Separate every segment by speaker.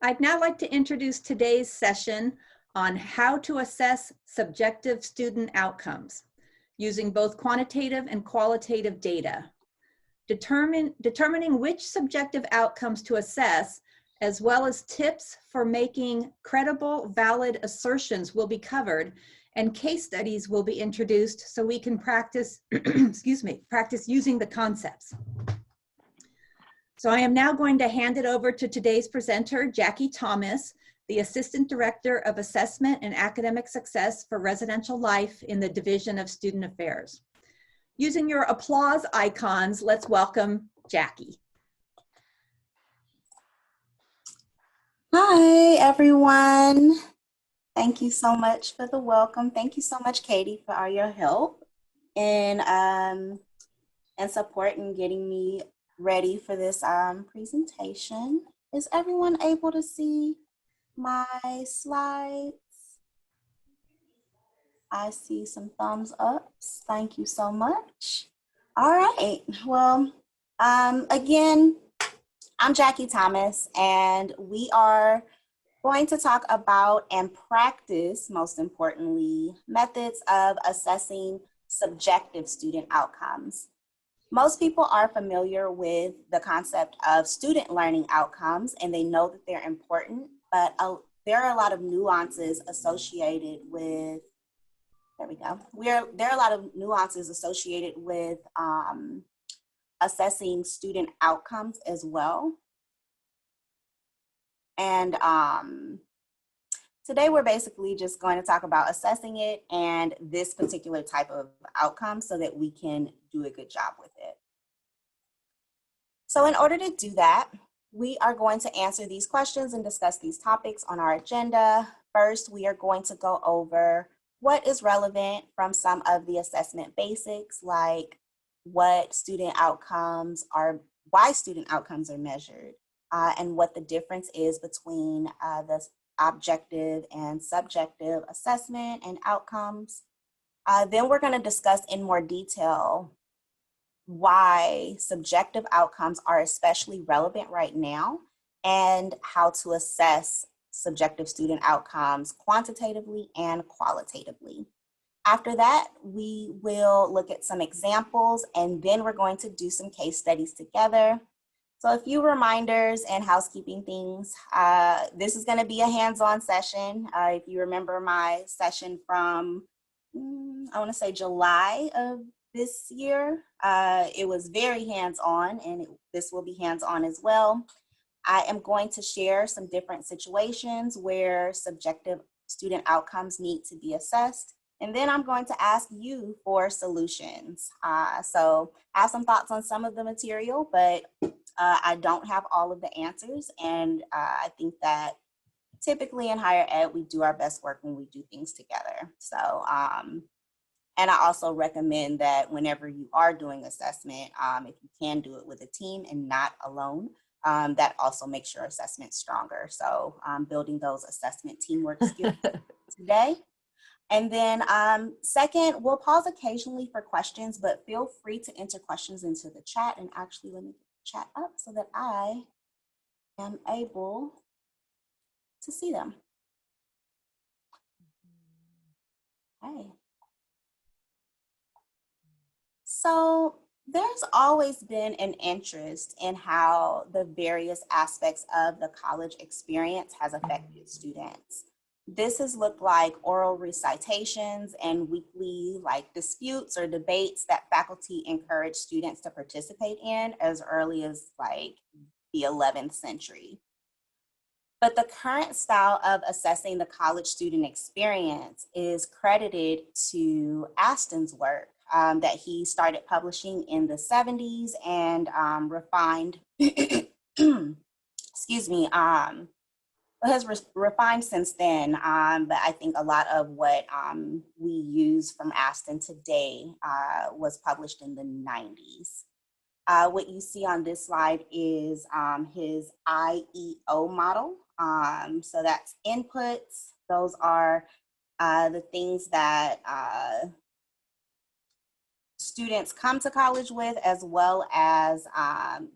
Speaker 1: I'd now like to introduce today's session on how to assess subjective student outcomes using both quantitative and qualitative data. Determining which subjective outcomes to assess, as well as tips for making credible, valid assertions will be covered, and case studies will be introduced so we can practice, practice using the concepts. So I am now going to hand it over to today's presenter, Jackie Thomas, the Assistant Director of Assessment and Academic Success for Residential Life in the Division of Student Affairs. Using your applause icons, let's welcome Jackie.
Speaker 2: Hi, everyone. Thank you so much for the welcome. Thank you so much, Katie, for all your help and support in getting me ready for this presentation. Is everyone able to see my slides? I see some thumbs ups. Thank you so much. All right. Well, again, I'm Jackie Thomas, and we are going to talk about and practice, most importantly, methods of assessing subjective student outcomes. Most people are familiar with the concept of student learning outcomes, and they know that they're important, but there are a lot of nuances associated with, there we go. There are a lot of nuances associated with assessing student outcomes as well. And today we're basically just going to talk about assessing it and this particular type of outcome so that we can do a good job with it. So in order to do that, we are going to answer these questions and discuss these topics on our agenda. First, we are going to go over what is relevant from some of the assessment basics, like what student outcomes are, why student outcomes are measured, and what the difference is between the objective and subjective assessment and outcomes. Then we're going to discuss in more detail why subjective outcomes are especially relevant right now and how to assess subjective student outcomes quantitatively and qualitatively. After that, we will look at some examples, and then we're going to do some case studies together. So a few reminders and housekeeping things. This is going to be a hands-on session. If you remember my session from, I want to say July of this year, it was very hands-on, and this will be hands-on as well. I am going to share some different situations where subjective student outcomes need to be assessed. And then I'm going to ask you for solutions. So I have some thoughts on some of the material, but I don't have all of the answers. And I think that typically in higher ed, we do our best work when we do things together. So, and I also recommend that whenever you are doing assessment, if you can do it with a team and not alone, that also makes your assessment stronger. So building those assessment teamwork skills today. And then second, we'll pause occasionally for questions, but feel free to enter questions into the chat. And actually, let me get the chat up so that I am able to see them. Okay. So there's always been an interest in how the various aspects of the college experience has affected students. This has looked like oral recitations and weekly disputes or debates that faculty encourage students to participate in as early as the 11th century. But the current style of assessing the college student experience is credited to Aston's work that he started publishing in the 70s and refined, excuse me, has refined since then, but I think a lot of what we use from Aston today was published in the 90s. What you see on this slide is his IEO model. So that's inputs. Those are the things that students come to college with, as well as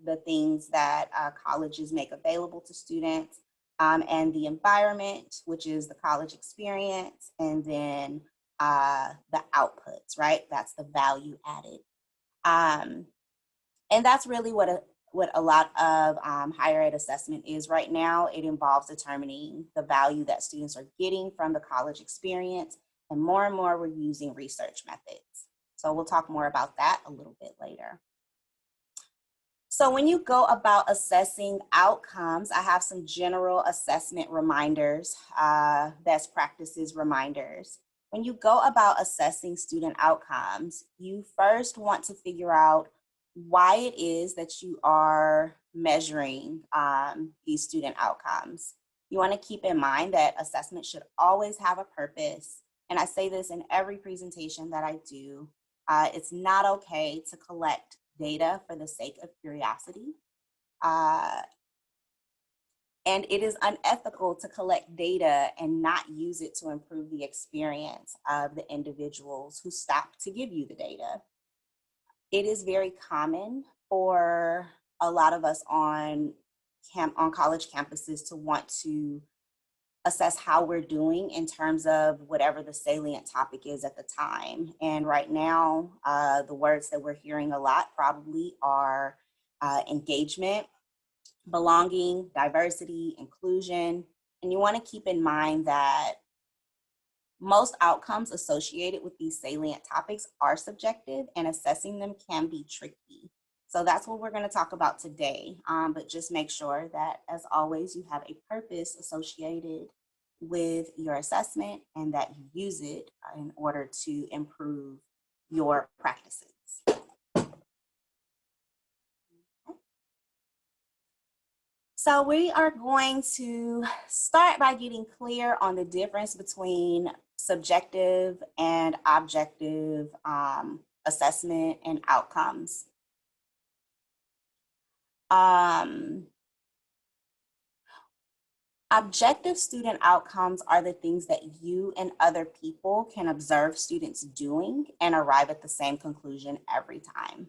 Speaker 2: the things that colleges make available to students. and the environment, which is the college experience, and then the outputs, right? That's the value added. And that's really what a lot of higher ed assessment is right now. It involves determining the value that students are getting from the college experience, and more we're using research methods. So we'll talk more about that a little bit later. So when you go about assessing outcomes, I have some general assessment reminders, best practices reminders. When you go about assessing student outcomes, you first want to figure out why it is that you are measuring these student outcomes. You want to keep in mind that assessment should always have a purpose. And I say this in every presentation that I do. It's not okay to collect data for the sake of curiosity. And it is unethical to collect data and not use it to improve the experience of the individuals who stop to give you the data. It is very common for a lot of us on college campuses to want to assess how we're doing in terms of whatever the salient topic is at the time. And right now, the words that we're hearing a lot probably are engagement, belonging, diversity, inclusion. And you want to keep in mind that most outcomes associated with these salient topics are subjective, and assessing them can be tricky. So that's what we're going to talk about today. But just make sure that, as always, you have a purpose associated with your assessment and that you use it in order to improve your practices. So we are going to start by getting clear on the difference between subjective and objective assessment and outcomes. Objective student outcomes are the things that you and other people can observe students doing and arrive at the same conclusion every time.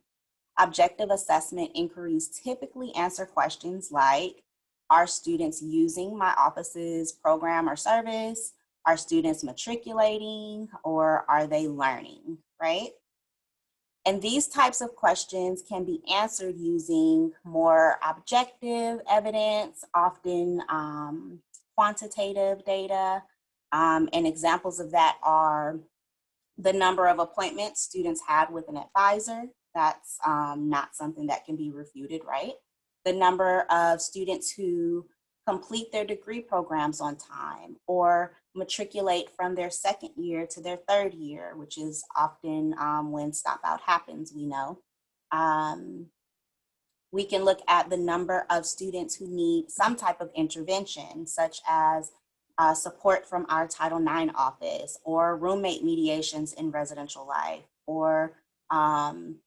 Speaker 2: Objective assessment inquiries typically answer questions like, are students using my office's program or service? Are students matriculating, or are they learning, right? And these types of questions can be answered using more objective evidence, often quantitative data. And examples of that are the number of appointments students had with an advisor. That's not something that can be refuted, right? The number of students who complete their degree programs on time or matriculate from their second year to their third year, which is often when stop out happens, we know. We can look at the number of students who need some type of intervention, such as support from our Title IX office, or roommate mediations in residential life, or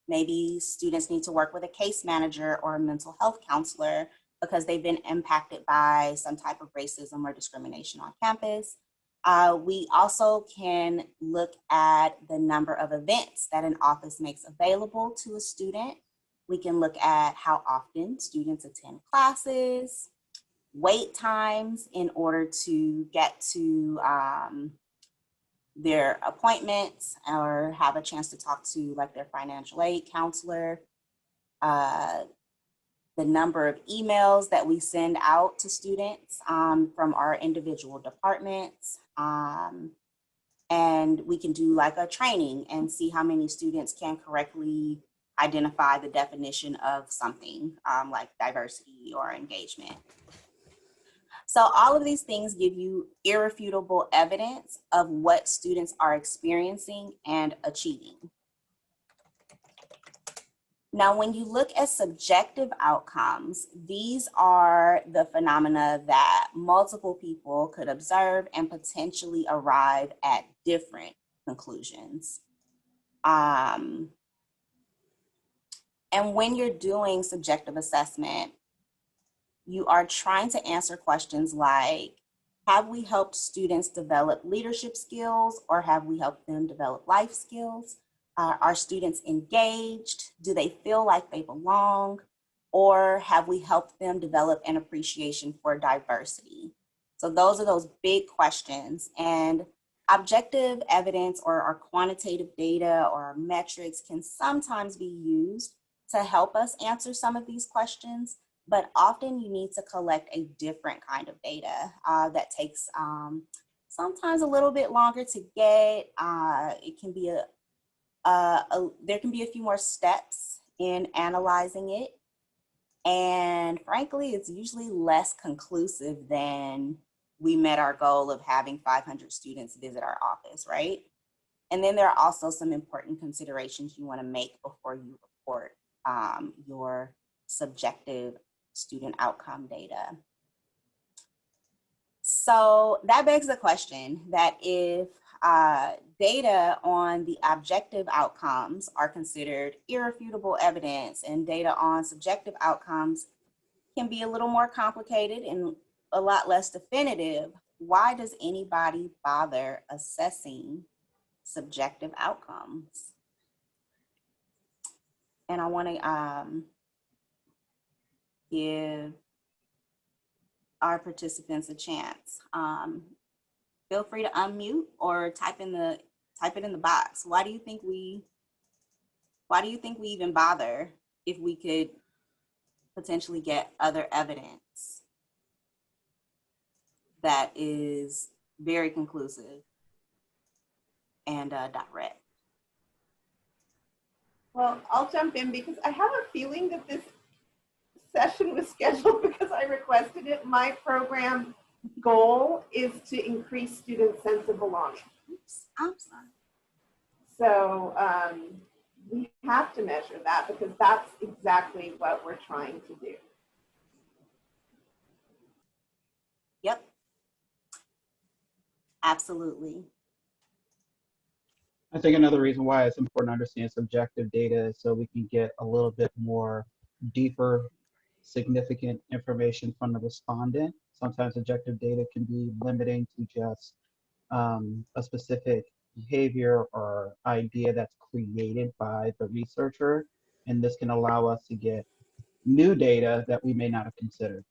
Speaker 2: maybe students need to work with a case manager or a mental health counselor because they've been impacted by some type of racism or discrimination on campus. We also can look at the number of events that an office makes available to a student. We can look at how often students attend classes, wait times in order to get to their appointments or have a chance to talk to like their financial aid counselor, the number of emails that we send out to students from our individual departments. And we can do like a training and see how many students can correctly identify the definition of something like diversity or engagement. So all of these things give you irrefutable evidence of what students are experiencing and achieving. Now, when you look at subjective outcomes, these are the phenomena that multiple people could observe and potentially arrive at different conclusions. And when you're doing subjective assessment, you are trying to answer questions like, have we helped students develop leadership skills, or have we helped them develop life skills? Are students engaged? Do they feel like they belong? or have we helped them develop an appreciation for diversity? So those are those big questions. And objective evidence or our quantitative data or our metrics can sometimes be used to help us answer some of these questions, but often you need to collect a different kind of data that takes sometimes a little bit longer to get. It can be there can be a few more steps in analyzing it. And frankly, it's usually less conclusive than we met our goal of having 500 students visit our office, right? And then there are also some important considerations you want to make before you report your subjective student outcome data. So that begs the question that if data on the objective outcomes are considered irrefutable evidence and data on subjective outcomes can be a little more complicated and a lot less definitive, why does anybody bother assessing subjective outcomes? And I want to give our participants a chance. Feel free to unmute or type it in the box. Why do you think we even bother if we could potentially get other evidence that is very conclusive and direct?
Speaker 3: Well, I'll jump in because I have a feeling that this session was scheduled because I requested it. My program goal is to increase student sense of belonging.
Speaker 2: Oops, I'm sorry.
Speaker 3: So we have to measure that because that's exactly what we're trying to do.
Speaker 2: Yep, absolutely.
Speaker 4: I think another reason why it's important to understand subjective data is so we can get a little bit more deeper, significant information from the respondent. Sometimes subjective data can be limiting to just a specific behavior or idea that's created by the researcher. And this can allow us to get new data that we may not have considered.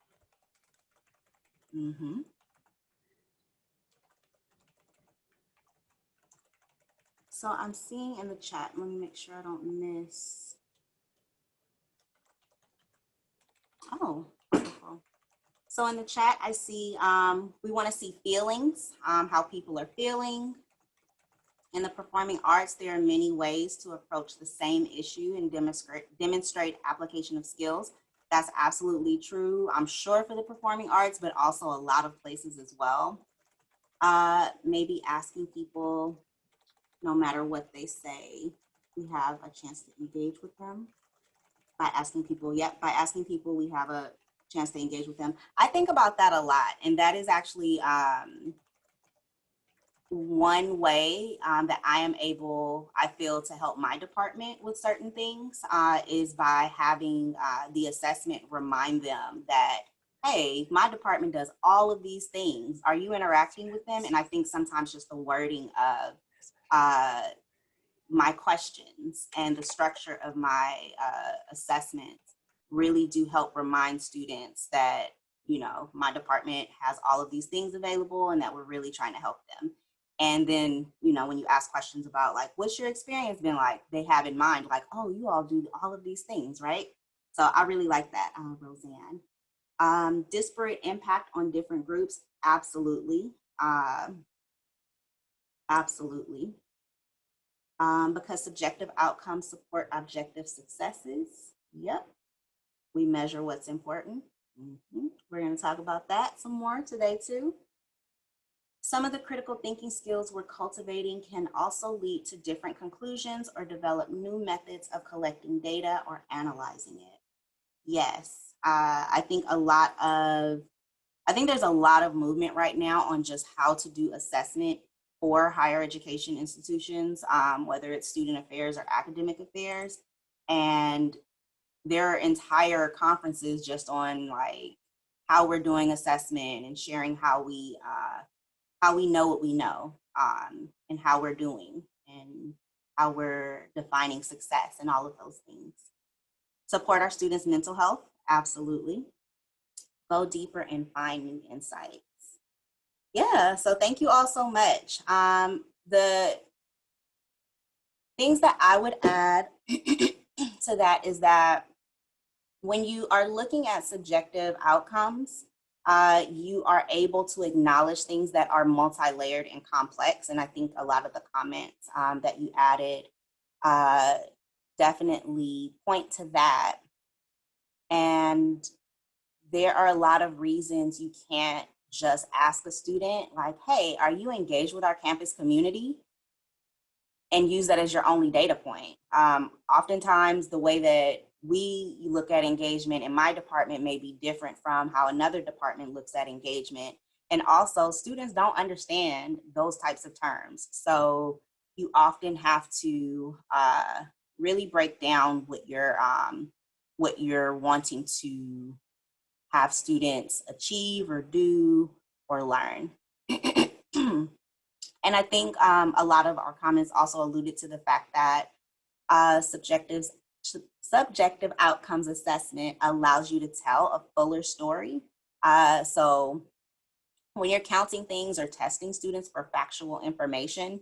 Speaker 2: Mm-hmm. So I'm seeing in the chat, let me make sure I don't miss. Oh, wonderful. So in the chat, I see we want to see feelings, how people are feeling. In the performing arts, there are many ways to approach the same issue and demonstrate application of skills. That's absolutely true, I'm sure, for the performing arts, but also a lot of places as well. Maybe asking people, no matter what they say, we have a chance to engage with them. By asking people, we have a chance to engage with them. I think about that a lot, and that is actually one way that I am able, I feel, to help my department with certain things is by having the assessment remind them that, hey, my department does all of these things. Are you interacting with them? And I think sometimes just the wording of my questions and the structure of my assessments really do help remind students that, you know, my department has all of these things available and that we're really trying to help them. And then, you know, when you ask questions about like, what's your experience been like, they have in mind like, oh, you all do all of these things, right? So I really like that, Roseanne. Disparate impact on different groups, absolutely. Absolutely. Because subjective outcomes support objective successes. Yep, we measure what's important. We're going to talk about that some more today too. Some of the critical thinking skills we're cultivating can also lead to different conclusions or develop new methods of collecting data or analyzing it. Yes, I think there's a lot of movement right now on just how to do assessment for higher education institutions, whether it's student affairs or academic affairs. And there are entire conferences just on like how we're doing assessment and sharing how we know what we know, and how we're doing and how we're defining success and all of those things. Support our students' mental health. Absolutely. Go deeper and find new insights. Yeah, so thank you all so much. The things that I would add to that is that when you are looking at subjective outcomes, you are able to acknowledge things that are multi-layered and complex. And I think a lot of the comments that you added definitely point to that. And there are a lot of reasons you can't just ask a student like, hey, are you engaged with our campus community? And use that as your only data point. Oftentimes the way that we look at engagement in my department may be different from how another department looks at engagement. And also students don't understand those types of terms. So you often have to really break down what you're wanting to have students achieve or do or learn. And I think a lot of our comments also alluded to the fact that subjective outcomes assessment allows you to tell a fuller story. So when you're counting things or testing students for factual information,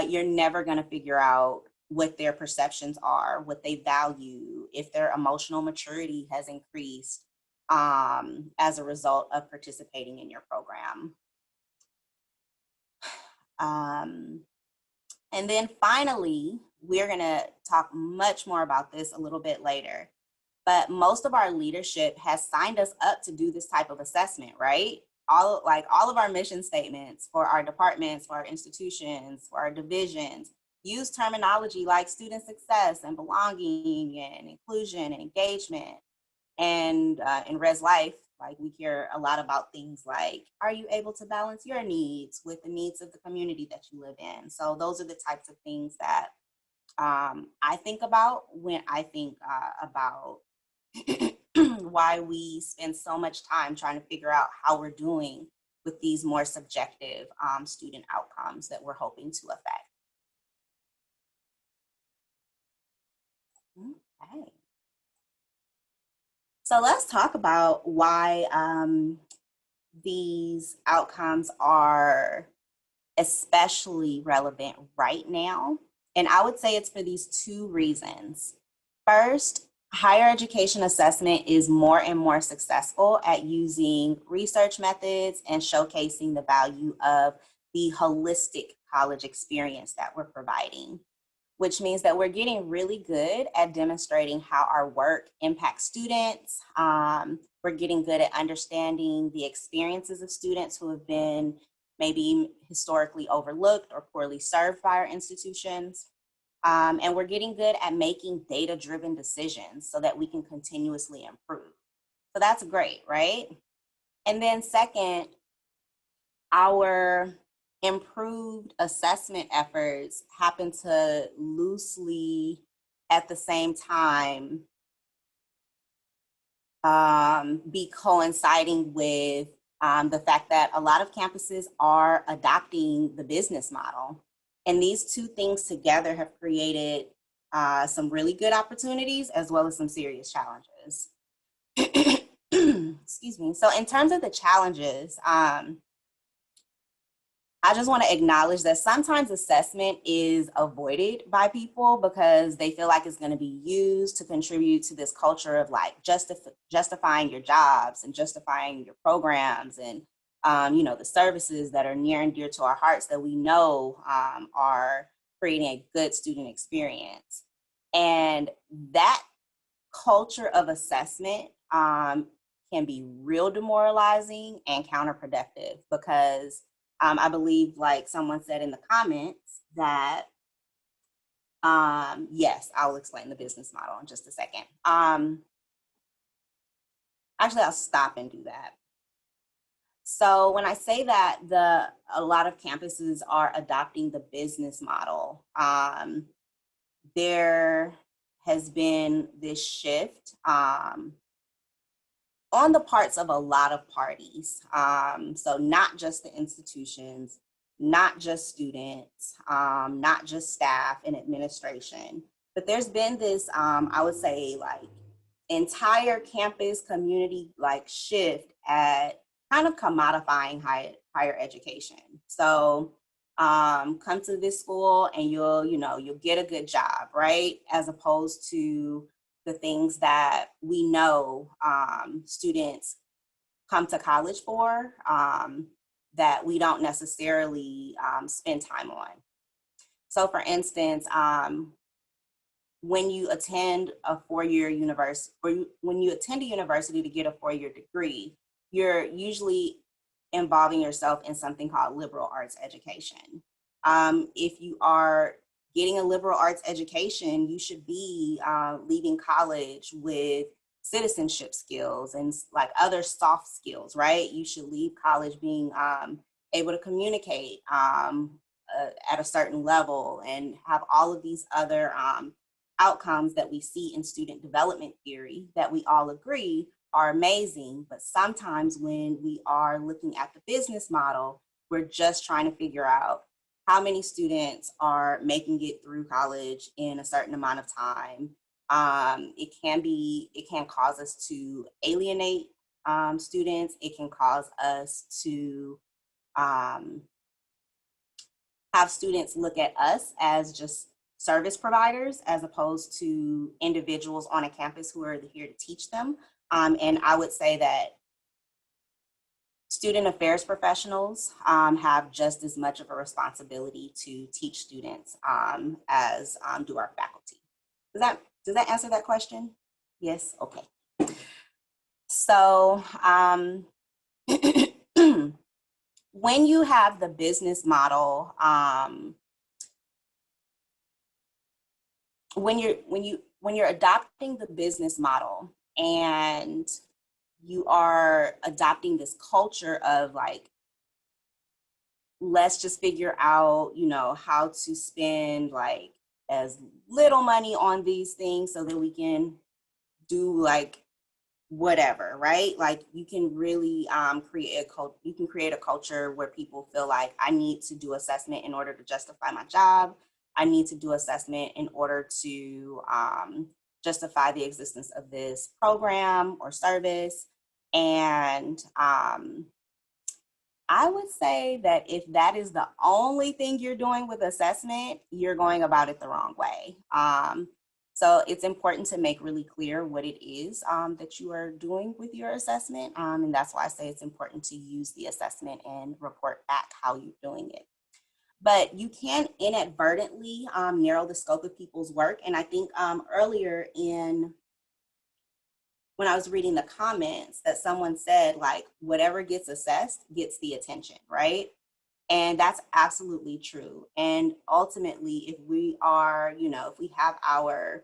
Speaker 2: you're never going to figure out what their perceptions are, what they value, if their emotional maturity has increased as a result of participating in your program. And then finally, we're going to talk much more about this a little bit later, but most of our leadership has signed us up to do this type of assessment, right? All of our mission statements for our departments, for our institutions, for our divisions, use terminology like student success and belonging and inclusion and engagement. And in Res Life, like we hear a lot about things like, are you able to balance your needs with the needs of the community that you live in? So those are the types of things that I think about when I think about why we spend so much time trying to figure out how we're doing with these more subjective student outcomes that we're hoping to affect. Okay. So let's talk about why these outcomes are especially relevant right now. And I would say it's for these two reasons. First, higher education assessment is more and more successful at using research methods and showcasing the value of the holistic college experience that we're providing, which means that we're getting really good at demonstrating how our work impacts students. We're getting good at understanding the experiences of students who have been maybe historically overlooked or poorly served by our institutions. And we're getting good at making data-driven decisions so that we can continuously improve. So that's great, right? And then second, our improved assessment efforts happen to loosely at the same time be coinciding with the fact that a lot of campuses are adopting the business model. And these two things together have created some really good opportunities as well as some serious challenges. Excuse me. So in terms of the challenges, I just want to acknowledge that sometimes assessment is avoided by people because they feel like it's going to be used to contribute to this culture of like justifying your jobs and justifying your programs and the services that are near and dear to our hearts that we know are creating a good student experience. And that culture of assessment can be real demoralizing and counterproductive because I believe, like someone said in the comments, that, yes, I'll explain the business model in just a second. Actually, I'll stop and do that. So when I say that a lot of campuses are adopting the business model, there has been this shift on the parts of a lot of parties. So not just the institutions, not just students, not just staff and administration, but there's been this, I would say like entire campus community like shift at kind of commodifying higher education. So come to this school and you'll get a good job, right? As opposed to the things that we know students come to college for that we don't necessarily spend time on. So for instance, when you attend a four-year university, or when you attend a university to get a four-year degree, you're usually involving yourself in something called liberal arts education. If you are getting a liberal arts education, you should be leaving college with citizenship skills and like other soft skills, right? You should leave college being able to communicate at a certain level and have all of these other outcomes that we see in student development theory that we all agree are amazing. But sometimes when we are looking at the business model, we're just trying to figure out how many students are making it through college in a certain amount of time. It can cause us to alienate students. It can cause us to have students look at us as just service providers as opposed to individuals on a campus who are here to teach them. And I would say that student affairs professionals have just as much of a responsibility to teach students as do our faculty. Does that answer that question? Yes, okay. So when you have the business model, when you're adopting the business model and you are adopting this culture of like, let's just figure out, how to spend like as little money on these things so that we can do like whatever, right? Like you can really create a culture where people feel like I need to do assessment in order to justify my job. I need to do assessment in order to justify the existence of this program or service. And I would say that if that is the only thing you're doing with assessment, you're going about it the wrong way. So it's important to make really clear what it is that you are doing with your assessment. And that's why I say it's important to use the assessment and report back how you're doing it. But you can inadvertently narrow the scope of people's work. And I think earlier when I was reading the comments that someone said, like, whatever gets assessed gets the attention, right? And that's absolutely true. And ultimately, if we are, if we have our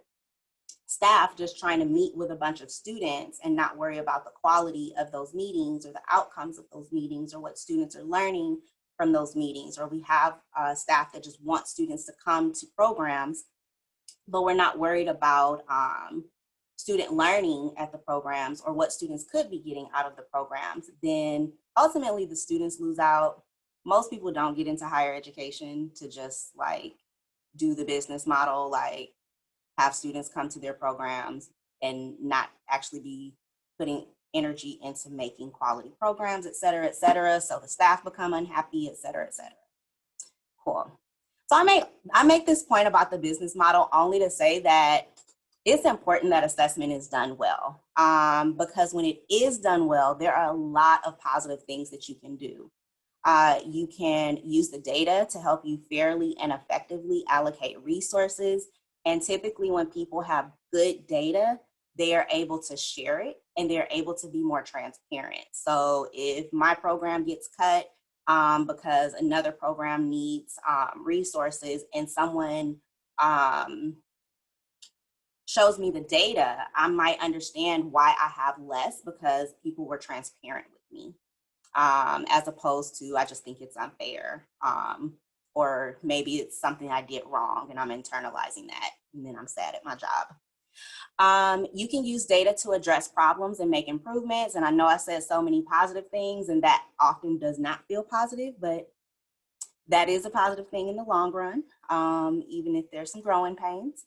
Speaker 2: staff just trying to meet with a bunch of students and not worry about the quality of those meetings or the outcomes of those meetings or what students are learning from those meetings, or we have staff that just want students to come to programs, but we're not worried about student learning at the programs or what students could be getting out of the programs, then ultimately the students lose out. Most people don't get into higher education to just like do the business model, like have students come to their programs and not actually be putting energy into making quality programs, et cetera, et cetera. So the staff become unhappy, et cetera, et cetera. Cool. So I make this point about the business model only to say that it's important that assessment is done well, because when it is done well, there are a lot of positive things that you can do. You can use the data to help you fairly and effectively allocate resources. And typically when people have good data, they are able to share it and they're able to be more transparent. So if my program gets cut because another program needs resources and someone shows me the data, I might understand why I have less because people were transparent with me, as opposed to I just think it's unfair, or maybe it's something I did wrong and I'm internalizing that and then I'm sad at my job. You can use data to address problems and make improvements. And I know I said so many positive things and that often does not feel positive, but that is a positive thing in the long run, even if there's some growing pains.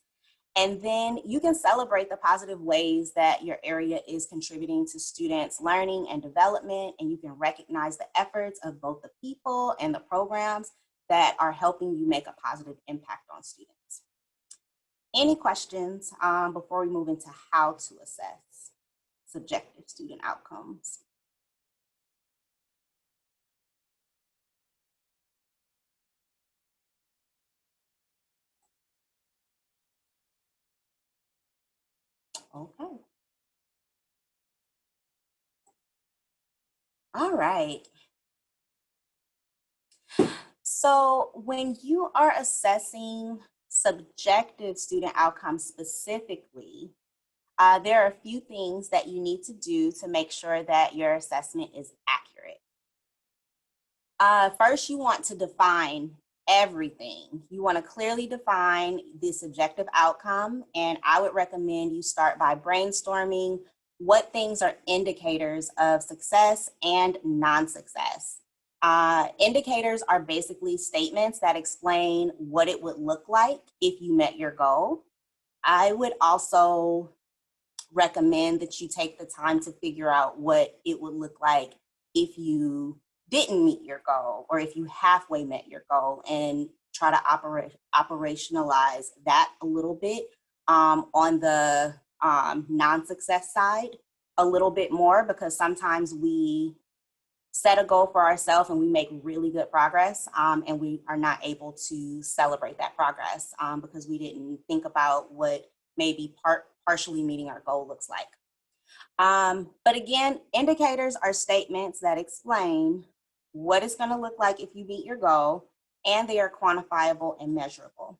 Speaker 2: And then you can celebrate the positive ways that your area is contributing to students' learning and development, and you can recognize the efforts of both the people and the programs that are helping you make a positive impact on students. Any questions before we move into how to assess subjective student outcomes? Okay. All right. So when you are assessing subjective student outcomes specifically, there are a few things that you need to do to make sure that your assessment is accurate. First, you want to define everything. You want to clearly define the subjective outcome, and I would recommend you start by brainstorming what things are indicators of success and non-success. Indicators are basically statements that explain what it would look like if you met your goal. I would also recommend that you take the time to figure out what it would look like if you didn't meet your goal, or if you halfway met your goal, and try to operationalize that a little bit on the non-success side a little bit more, because sometimes we set a goal for ourselves and we make really good progress, and we are not able to celebrate that progress because we didn't think about what maybe partially meeting our goal looks like. But again, indicators are statements that explain what it's going to look like if you meet your goal, and they are quantifiable and measurable.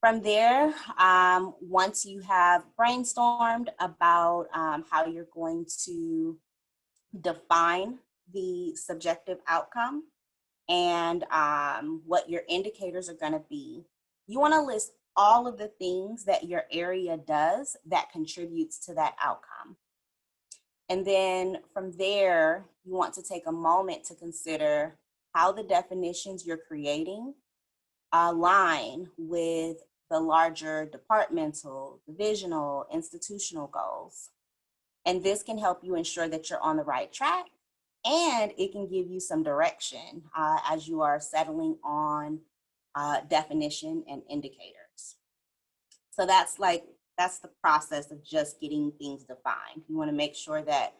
Speaker 2: From there, once you have brainstormed about how you're going to define the subjective outcome and what your indicators are going to be, you want to list all of the things that your area does that contributes to that outcome. And then from there, you want to take a moment to consider how the definitions you're creating align with the larger departmental, divisional, institutional goals. And this can help you ensure that you're on the right track, and it can give you some direction as you are settling on definition and indicators. So that's the process of just getting things defined. You want to make sure that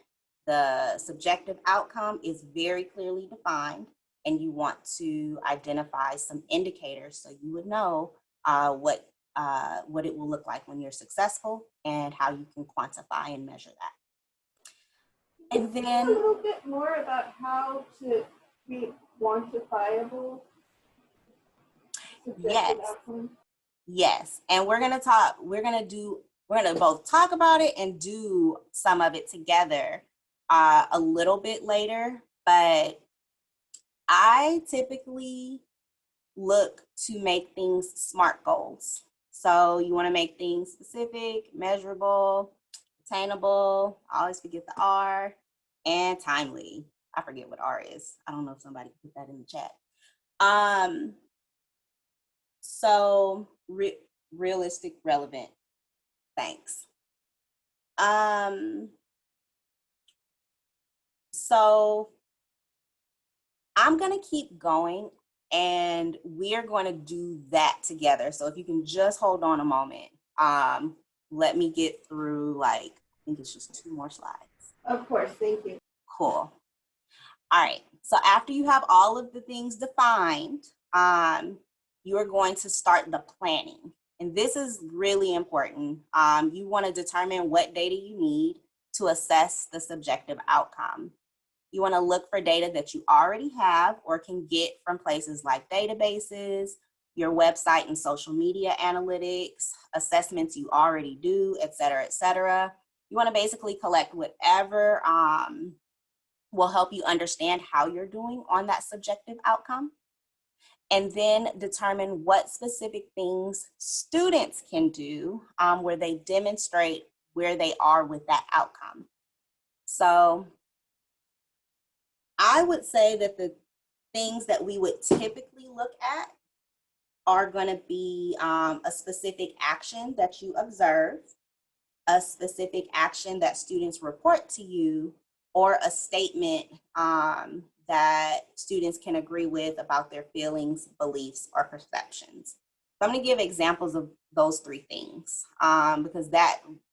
Speaker 2: the subjective outcome is very clearly defined, and you want to identify some indicators so you would know what it will look like when you're successful and how you can quantify and measure that. And then
Speaker 3: a little bit more about how to create quantifiable subjective outcomes.
Speaker 2: Yes, and we're gonna both talk about it and do some of it together a little bit later, but I typically look to make things SMART goals. So you wanna make things specific, measurable, attainable, I always forget the R, and timely. I forget what R is. I don't know if somebody can put that in the chat. So realistic, relevant. Thanks. So I'm gonna keep going, and we are going to do that together. So if you can just hold on a moment, let me get through, I think it's just 2 more slides.
Speaker 3: Of course, thank you.
Speaker 2: Cool. All right, so after you have all of the things defined, you are going to start the planning. And this is really important. You want to determine what data you need to assess the subjective outcome. You want to look for data that you already have or can get from places like databases, your website and social media analytics, assessments you already do, et cetera, et cetera. You want to basically collect whatever will help you understand how you're doing on that subjective outcome, and then determine what specific things students can do where they demonstrate where they are with that outcome. So I would say that the things that we would typically look at are going to be a specific action that you observe, a specific action that students report to you, or a statement that students can agree with about their feelings, beliefs, or perceptions. So I'm going to give examples of those three things because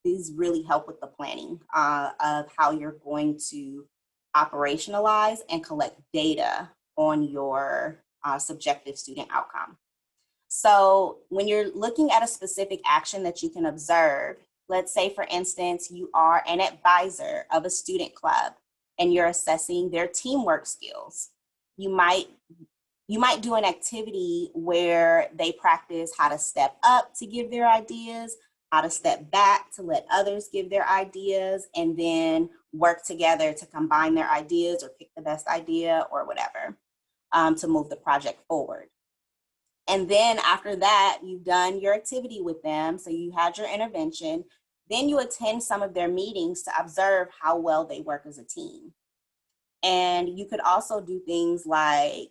Speaker 2: these really help with the planning of how you're going to operationalize and collect data on your subjective student outcome. So when you're looking at a specific action that you can observe, let's say, for instance, you are an advisor of a student club and you're assessing their teamwork skills. You might do an activity where they practice how to step up to give their ideas, how to step back to let others give their ideas, and then work together to combine their ideas or pick the best idea or whatever to move the project forward. And then after that, you've done your activity with them, so you had your intervention, then you attend some of their meetings to observe how well they work as a team. And you could also do things like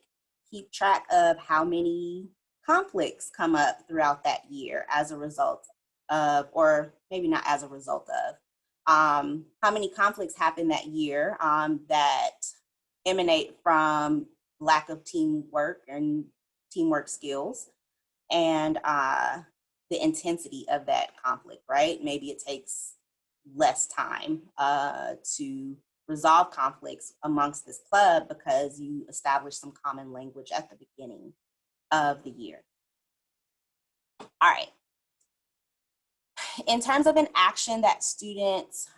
Speaker 2: keep track of how many conflicts come up throughout that year as a result of, or maybe not as a result of, how many conflicts happen that year that emanate from lack of teamwork and teamwork skills, and the intensity of that conflict, right? Maybe it takes less time to resolve conflicts amongst this club because you establish some common language at the beginning of the year. All right. In terms of an action that students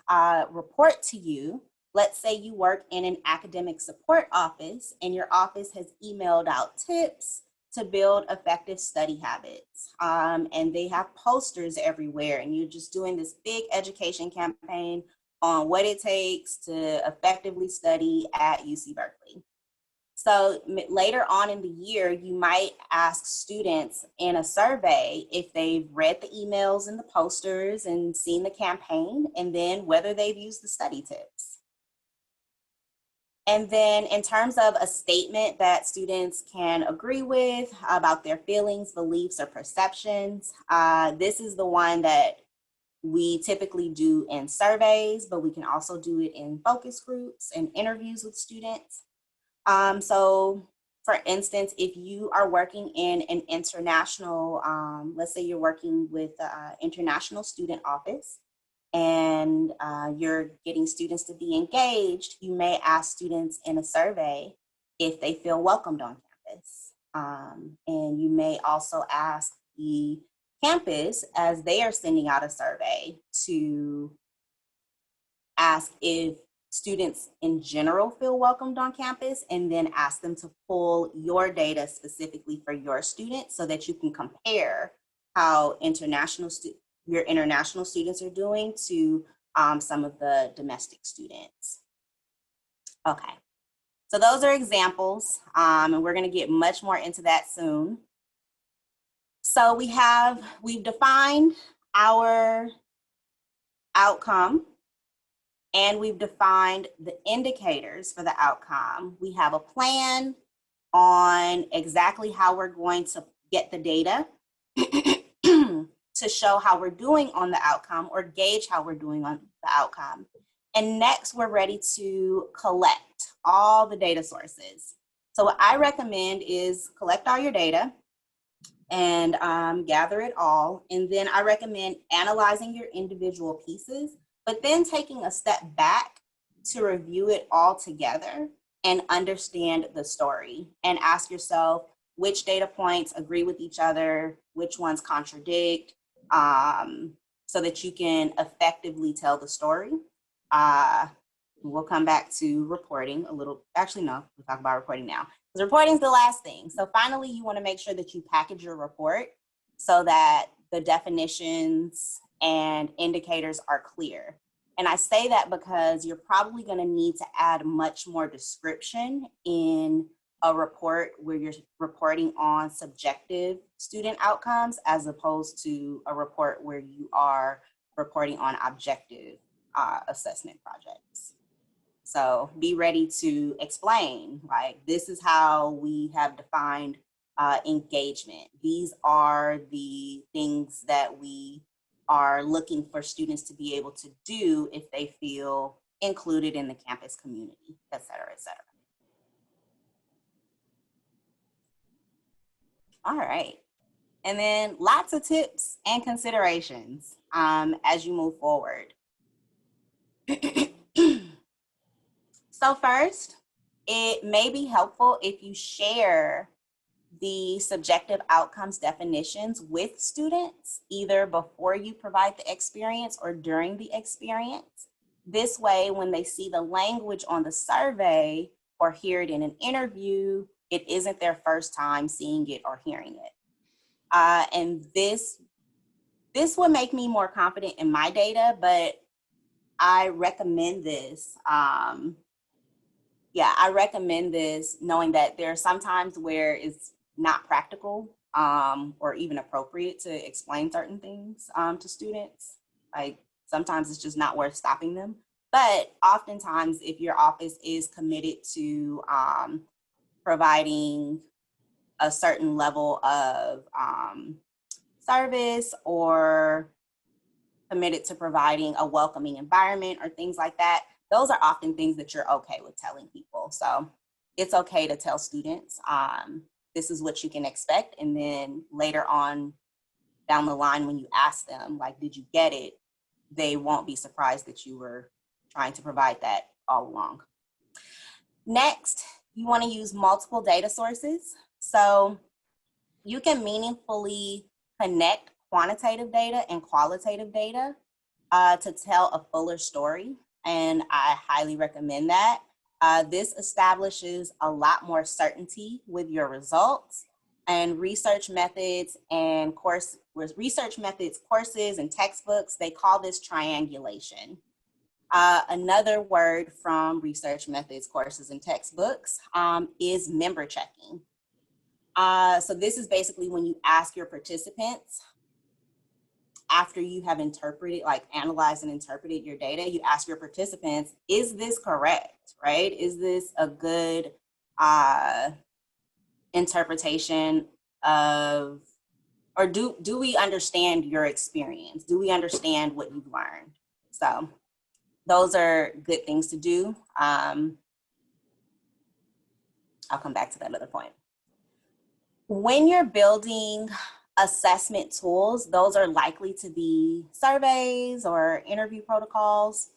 Speaker 2: report to you, let's say you work in an academic support office and your office has emailed out tips to build effective study habits. And they have posters everywhere, and you're just doing this big education campaign on what it takes to effectively study at UC Berkeley. So later on in the year, you might ask students in a survey if they've read the emails and the posters and seen the campaign, and then whether they've used the study tips. And then in terms of a statement that students can agree with about their feelings, beliefs, or perceptions, this is the one that we typically do in surveys, but we can also do it in focus groups and interviews with students. So for instance, if you are working in an international, let's say you're working with an international student office, and you're getting students to be engaged, you may ask students in a survey if they feel welcomed on campus. And you may also ask the campus, as they are sending out a survey, to ask if students in general feel welcomed on campus, and then ask them to pull your data specifically for your students so that you can compare how your international students are doing to some of the domestic students. Okay, so those are examples, and we're gonna get much more into that soon. So we've defined our outcome, and we've defined the indicators for the outcome. We have a plan on exactly how we're going to get the data to show how we're doing on the outcome or gauge how we're doing on the outcome. And next, we're ready to collect all the data sources. So what I recommend is collect all your data and gather it all. And then I recommend analyzing your individual pieces, but then taking a step back to review it all together and understand the story and ask yourself which data points agree with each other, which ones contradict, so that you can effectively tell the story. We'll come back to reporting a little, actually no, we'll talk about reporting now. Because reporting is the last thing. So finally, you want to make sure that you package your report so that the definitions and indicators are clear. And I say that because you're probably going to need to add much more description in a report where you're reporting on subjective student outcomes as opposed to a report where you are reporting on objective assessment projects. So be ready to explain, like, this is how we have defined engagement. These are the things that we are looking for students to be able to do if they feel included in the campus community, et cetera, et cetera. All right. And then lots of tips and considerations as you move forward. So first, it may be helpful if you share the subjective outcomes definitions with students, either before you provide the experience or during the experience. This way, when they see the language on the survey or hear it in an interview, it isn't their first time seeing it or hearing it. And this will make me more confident in my data, but I recommend this. I recommend this knowing that there are some times where it's not practical or even appropriate to explain certain things to students. Like sometimes it's just not worth stopping them. But oftentimes, if your office is committed to providing a certain level of service or committed to providing a welcoming environment or things like that, those are often things that you're okay with telling people. So it's okay to tell students, this is what you can expect. And then later on down the line, when you ask them, like, did you get it? They won't be surprised that you were trying to provide that all along. Next, you want to use multiple data sources. So you can meaningfully connect quantitative data and qualitative data to tell a fuller story. And I highly recommend that. This establishes a lot more certainty with your results, and research methods, courses and textbooks, they call this triangulation. Another word from research methods, courses, and textbooks is member checking. So this is basically when you ask your participants, after you have interpreted, like analyzed and interpreted your data, you ask your participants, is this correct, right? Is this a good interpretation of, or do we understand your experience? Do we understand what you've learned? So those are good things to do. I'll come back to that other point. When you're building assessment tools, those are likely to be surveys or interview protocols.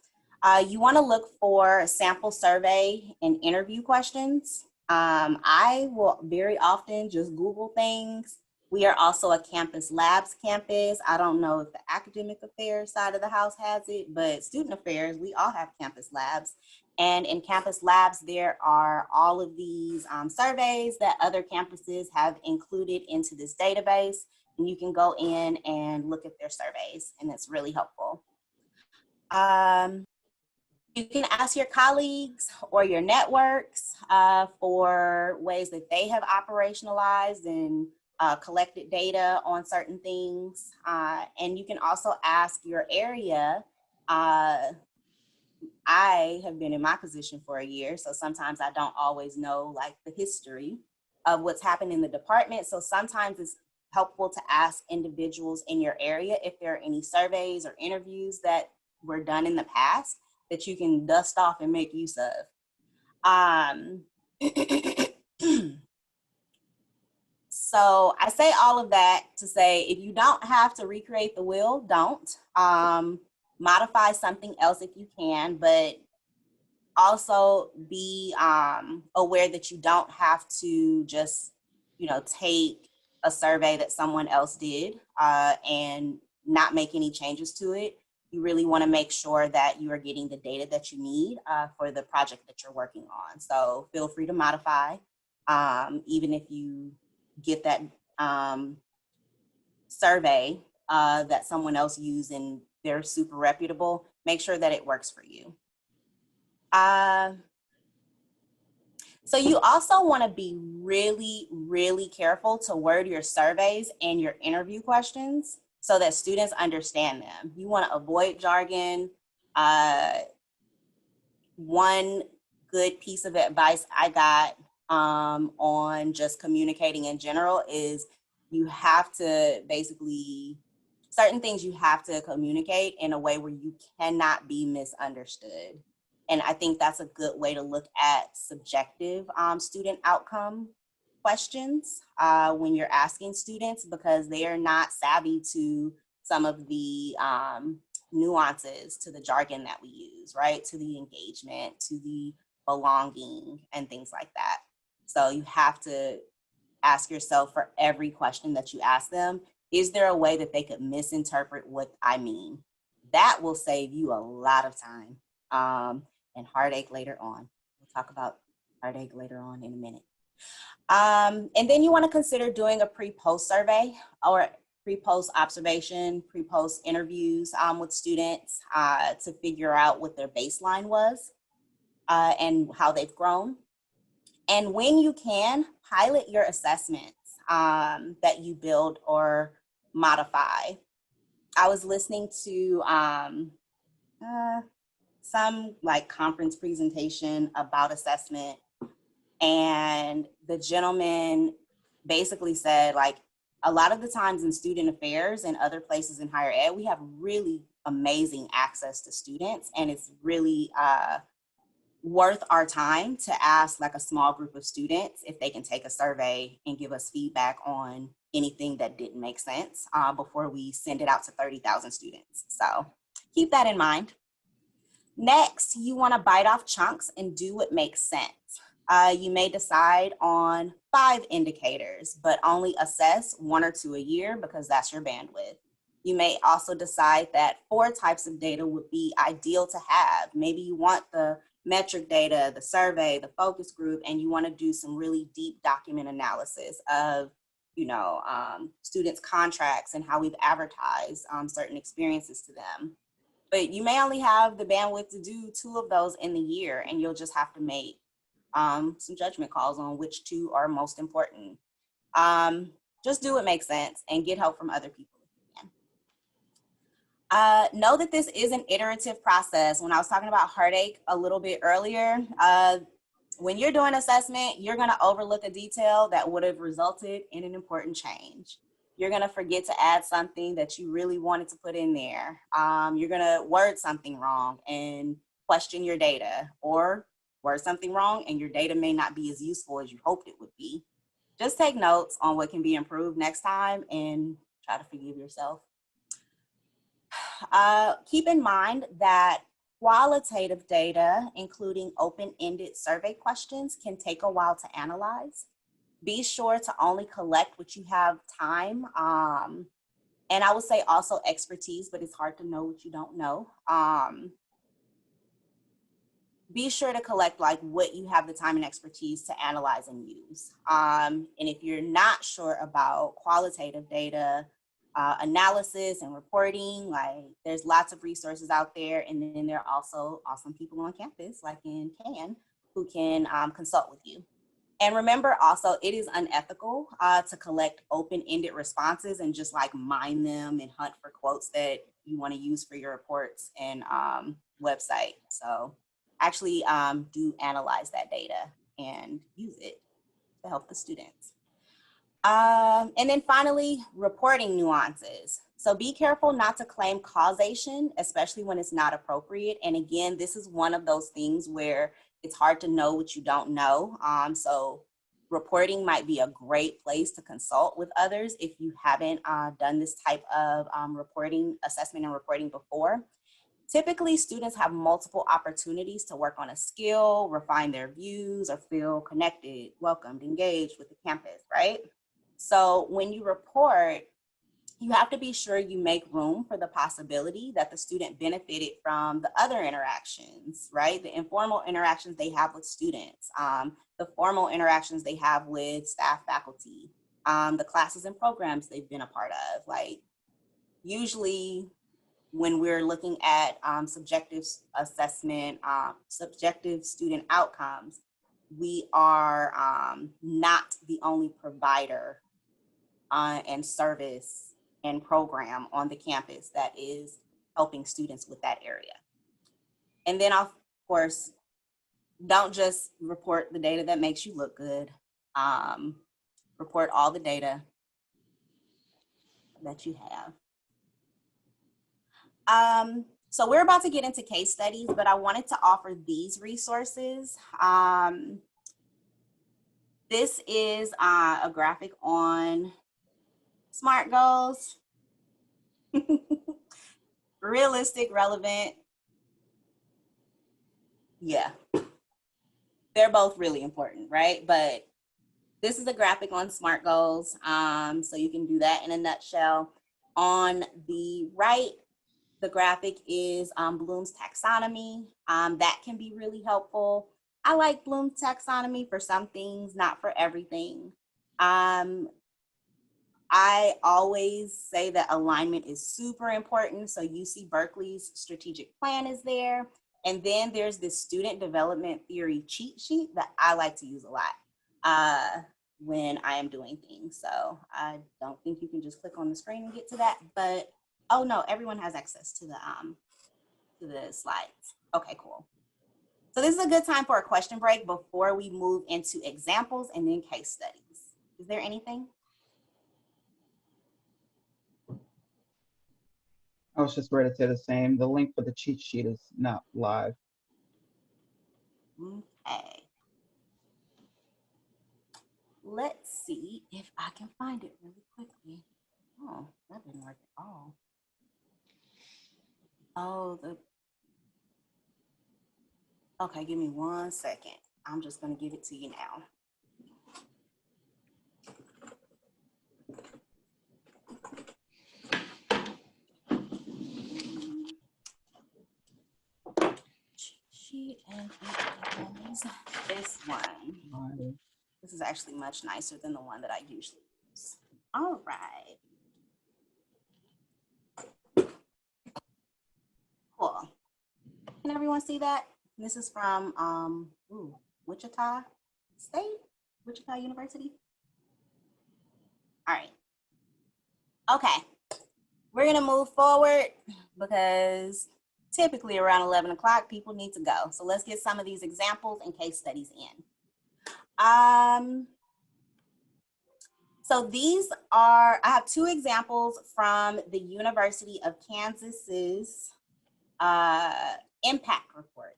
Speaker 2: You want to look for sample survey and interview questions. I will very often just Google things. We are also a campus labs campus. I don't know if the academic affairs side of the house has it, but student affairs, we all have campus labs. And in campus labs, there are all of these surveys that other campuses have included into this database. And you can go in and look at their surveys, and it's really helpful. You can ask your colleagues or your networks for ways that they have operationalized and collected data on certain things. And you can also ask your area. I have been in my position for a year, so sometimes I don't always know like the history of what's happened in the department. So sometimes it's helpful to ask individuals in your area if there are any surveys or interviews that were done in the past that you can dust off and make use of. So I say all of that to say, if you don't have to recreate the wheel, don't. Modify something else if you can, but also be aware that you don't have to just, take a survey that someone else did and not make any changes to it. You really want to make sure that you are getting the data that you need for the project that you're working on. So feel free to modify, even if you get that survey that someone else used and they're super reputable, make sure that it works for you. So you also want to be really, really careful to word your surveys and your interview questions so that students understand them. You want to avoid jargon. One good piece of advice I got on just communicating in general is you have to basically, certain things you have to communicate in a way where you cannot be misunderstood. And I think that's a good way to look at subjective student outcome questions when you're asking students, because they are not savvy to some of the nuances, to the jargon that we use, right? To the engagement, to the belonging and things like that. So you have to ask yourself for every question that you ask them, is there a way that they could misinterpret what I mean? That will save you a lot of time and heartache later on. We'll talk about heartache later on in a minute. And then you want to consider doing a pre-post survey or pre-post observation, pre-post interviews with students to figure out what their baseline was and how they've grown. And when you can, pilot your assessments that you build or modify. I was listening to some like conference presentation about assessment, and the gentleman basically said, like, a lot of the times in student affairs and other places in higher ed, we have really amazing access to students, and it's really worth our time to ask like a small group of students if they can take a survey and give us feedback on anything that didn't make sense before we send it out to 30,000 students. So keep that in mind. Next, you want to bite off chunks and do what makes sense. You may decide on 5 indicators, but only assess 1 or 2 a year because that's your bandwidth. You may also decide that 4 types of data would be ideal to have. Maybe you want the metric data, the survey, the focus group, and you want to do some really deep document analysis of, you know, students' contracts and how we've advertised certain experiences to them. But you may only have the bandwidth to do 2 of those in the year, and you'll just have to make some judgment calls on which 2 are most important. Just do what makes sense and get help from other people if you can. Know that this is an iterative process. When I was talking about heartache a little bit earlier, when you're doing assessment, you're going to overlook a detail that would have resulted in an important change. You're going to forget to add something that you really wanted to put in there. You're going to word something wrong and question your data, or word something wrong and your data may not be as useful as you hoped it would be. Just take notes on what can be improved next time and try to forgive yourself. Keep in mind that qualitative data, including open-ended survey questions, can take a while to analyze. Be sure to only collect what you have time. And I would say also expertise, but it's hard to know what you don't know. Be sure to collect like what you have the time and expertise to analyze and use. And if you're not sure about qualitative data, analysis and reporting, like there's lots of resources out there. And then there are also awesome people on campus, like in CAN, who can consult with you. And remember also, it is unethical to collect open-ended responses and just like mine them and hunt for quotes that you want to use for your reports and website. So actually do analyze that data and use it to help the students. And then finally, reporting nuances. So be careful not to claim causation, especially when it's not appropriate. And again, this is one of those things where it's hard to know what you don't know. So reporting might be a great place to consult with others if you haven't done this type of reporting, assessment and reporting before. Typically, students have multiple opportunities to work on a skill, refine their views, or feel connected, welcomed, engaged with the campus, right? So when you report, you have to be sure you make room for the possibility that the student benefited from the other interactions, right? The informal interactions they have with students, the formal interactions they have with staff, faculty, the classes and programs they've been a part of. Like usually when we're looking at subjective assessment, subjective student outcomes, we are not the only provider and service and program on the campus that is helping students with that area. And then of course, don't just report the data that makes you look good. Report all the data that you have. So we're about to get into case studies, but I wanted to offer these resources. This is a graphic on SMART goals. Realistic, relevant. Yeah, they're both really important, right? But this is a graphic on SMART goals. So you can do that in a nutshell. On the right, the graphic is Bloom's taxonomy. That can be really helpful. I like Bloom's taxonomy for some things, not for everything. I always say that alignment is super important. So UC Berkeley's strategic plan is there. And then there's this student development theory cheat sheet that I like to use a lot when I am doing things. So I don't think you can just click on the screen and get to that, but oh no, everyone has access to the slides. Okay, cool. So this is a good time for a question break before we move into examples and then case studies. Is there anything?
Speaker 4: I was just ready to say the same. The link for the cheat sheet is not live.
Speaker 2: Okay. Let's see if I can find it really quickly. Oh, that didn't work at all. Oh, okay, give me 1 second. I'm just gonna give it to you now. Sheet and this one. This is actually much nicer than the one that I usually use. All right. Cool. Can everyone see that? This is from Wichita State, Wichita University. All right. Okay. We're gonna move forward because typically around 11 o'clock, people need to go. So let's get some of these examples and case studies in. So these are, I have 2 examples from the University of Kansas's impact report.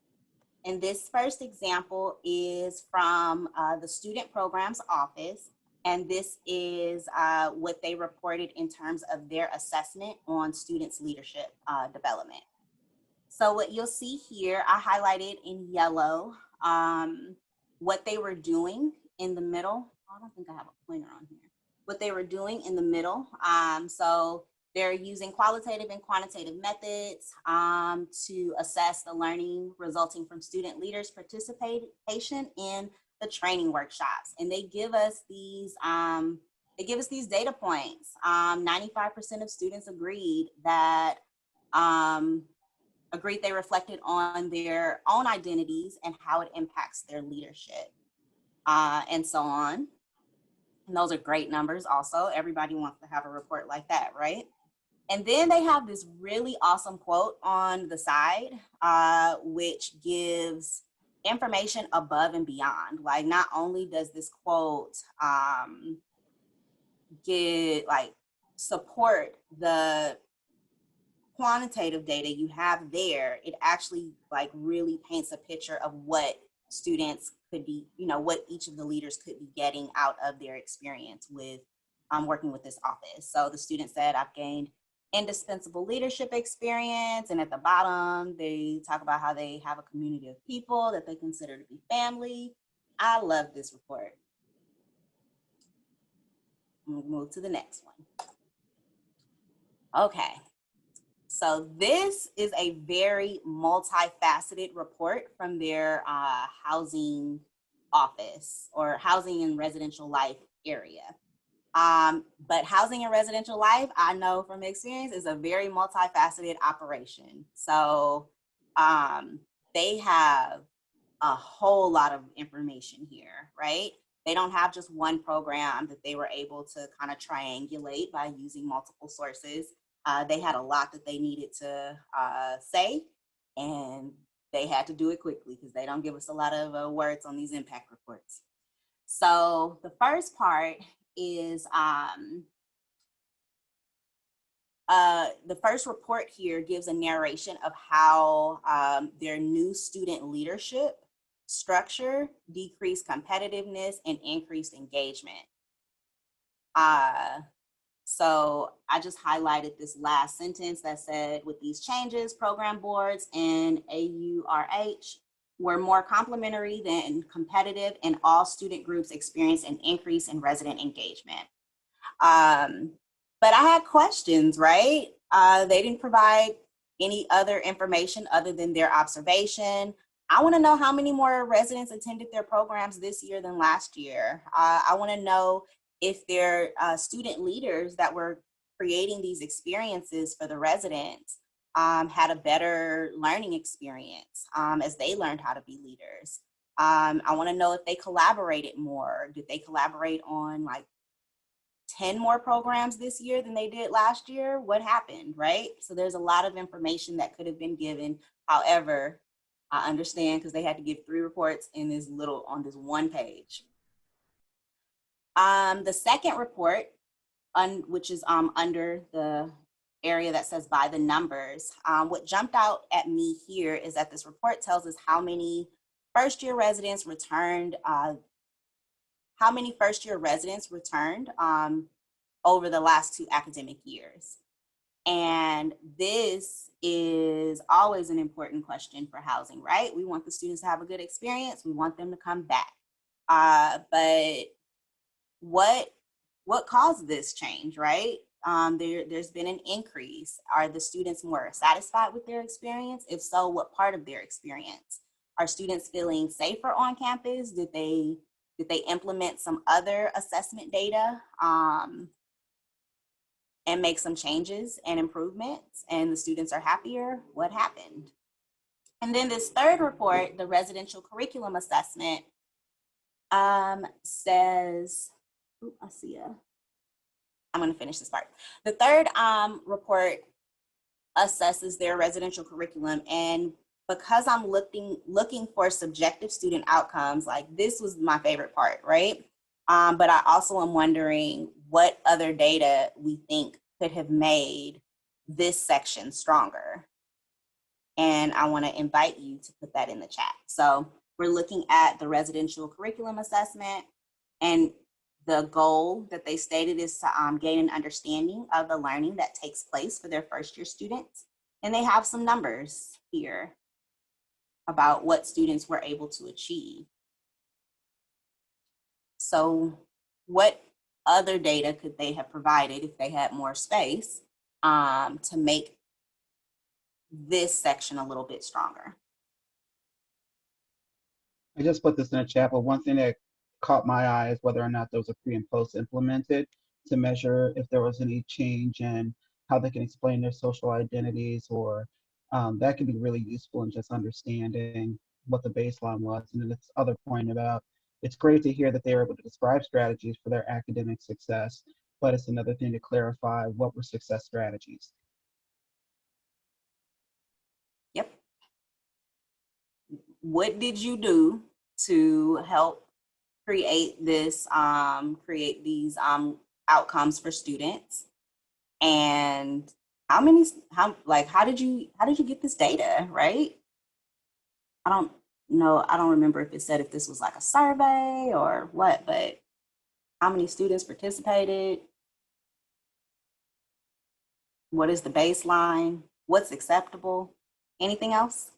Speaker 2: And this first example is from the Student Programs Office. And this is what they reported in terms of their assessment on students' leadership development. So what you'll see here, I highlighted in yellow what they were doing in the middle. I don't think I have a pointer on here. What they were doing in the middle. So they're using qualitative and quantitative methods to assess the learning resulting from student leaders' participation in the training workshops. And they give us these data points. 95% of students agreed that they reflected on their own identities and how it impacts their leadership, and so on. And those are great numbers also. Everybody wants to have a report like that, right? And then they have this really awesome quote on the side, which gives information above and beyond. Like, not only does this quote support the quantitative data you have there, it actually really paints a picture of what students could be, what each of the leaders could be getting out of their experience with working with this office. So the student said, I've gained indispensable leadership experience. And at the bottom, they talk about how they have a community of people that they consider to be family. I love this report. We'll move to the next one. Okay. So this is a very multifaceted report from their housing office, or housing and residential life area. But housing and residential life, I know from experience, is a very multifaceted operation. So they have a whole lot of information here, right? They don't have just one program that they were able to kind of triangulate by using multiple sources. They had a lot that they needed to say, and they had to do it quickly because they don't give us a lot of words on these impact reports. So the first part is the first report here gives a narration of how their new student leadership structure decreased competitiveness and increased engagement. So I just highlighted this last sentence that said, with these changes, program boards and AURH were more complementary than competitive, and all student groups experienced an increase in resident engagement. But I had questions, right? They didn't provide any other information other than their observation. I want to know how many more residents attended their programs this year than last year. I want to know if their student leaders that were creating these experiences for the residents had a better learning experience as they learned how to be leaders. I want to know if they collaborated more. Did they collaborate on like 10 more programs this year than they did last year? What happened, right? So there's a lot of information that could have been given. However, I understand because they had to give 3 reports in this on this one page. The second report, which is under the area that says by the numbers, what jumped out at me here is that this report tells us how many first-year residents returned over the last 2 academic years. And this is always an important question for housing, right? We want the students to have a good experience. We want them to come back. But what caused this change, right? There's been an increase. Are the students more satisfied with their experience? If so, what part of their experience? Are students feeling safer on campus? Did they implement some other assessment data and make some changes and improvements, and the students are happier? What happened? And then this third report, the residential curriculum assessment, says, I'm going to finish this part. The third report assesses their residential curriculum, and because I'm looking for subjective student outcomes, like this was my favorite part, right? But I also am wondering what other data we think could have made this section stronger. And I want to invite you to put that in the chat. So we're looking at the residential curriculum assessment, and the goal that they stated is to gain an understanding of the learning that takes place for their first-year students. And they have some numbers here about what students were able to achieve. So what other data could they have provided if they had more space to make this section a little bit stronger?
Speaker 4: I just put this in a chat, but one thing that caught my eye is whether or not there was a pre and post implemented to measure if there was any change in how they can explain their social identities, or that could be really useful in just understanding what the baseline was. And then this other point about, it's great to hear that they were able to describe strategies for their academic success, but it's another thing to clarify what were success strategies.
Speaker 2: Yep. What did you do to help create this, create these outcomes for students? And how did you get this data, right? I don't know, I don't remember if it said if this was like a survey or what, but how many students participated? What is the baseline? What's acceptable? Anything else?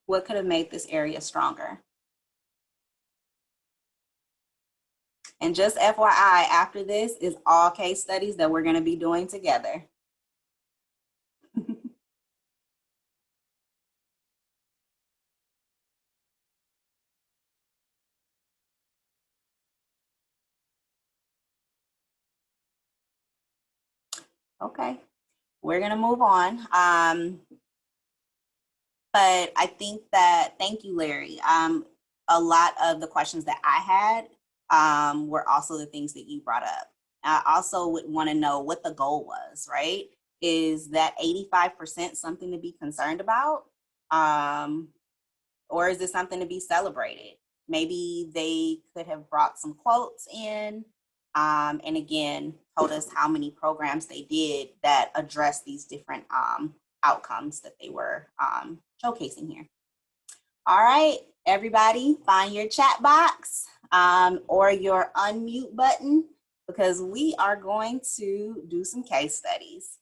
Speaker 2: What could have made this area stronger? And just FYI, after this is all case studies that we're going to be doing together. Okay, we're going to move on. But I think that, thank you, Larry. A lot of the questions that I had were also the things that you brought up. I also would want to know what the goal was, right? Is that 85% something to be concerned about? Or is it something to be celebrated? Maybe they could have brought some quotes in, and again, told us how many programs they did that address these different outcomes that they were showcasing here. All right, everybody, find your chat box or your unmute button, because we are going to do some case studies.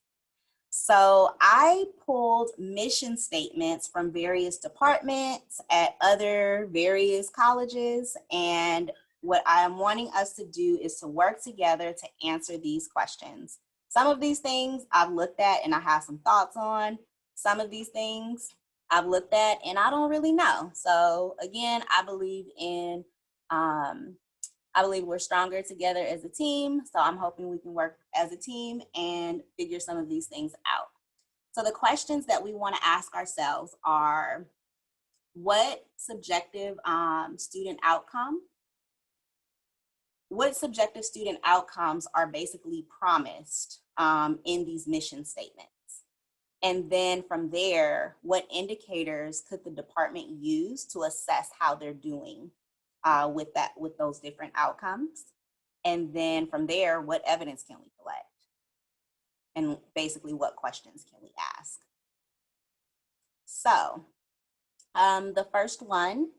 Speaker 2: So I pulled mission statements from various departments at other various colleges, and what I am wanting us to do is to work together to answer these questions. Some of these things I've looked at and I have some thoughts on. Some of these things I've looked at and I don't really know. So again, I believe we're stronger together as a team. So I'm hoping we can work as a team and figure some of these things out. So the questions that we want to ask ourselves are, what subjective student outcomes are basically promised in these mission statements? And then from there, what indicators could the department use to assess how they're doing with those different outcomes? And then from there, what evidence can we collect? And basically, what questions can we ask? So the first one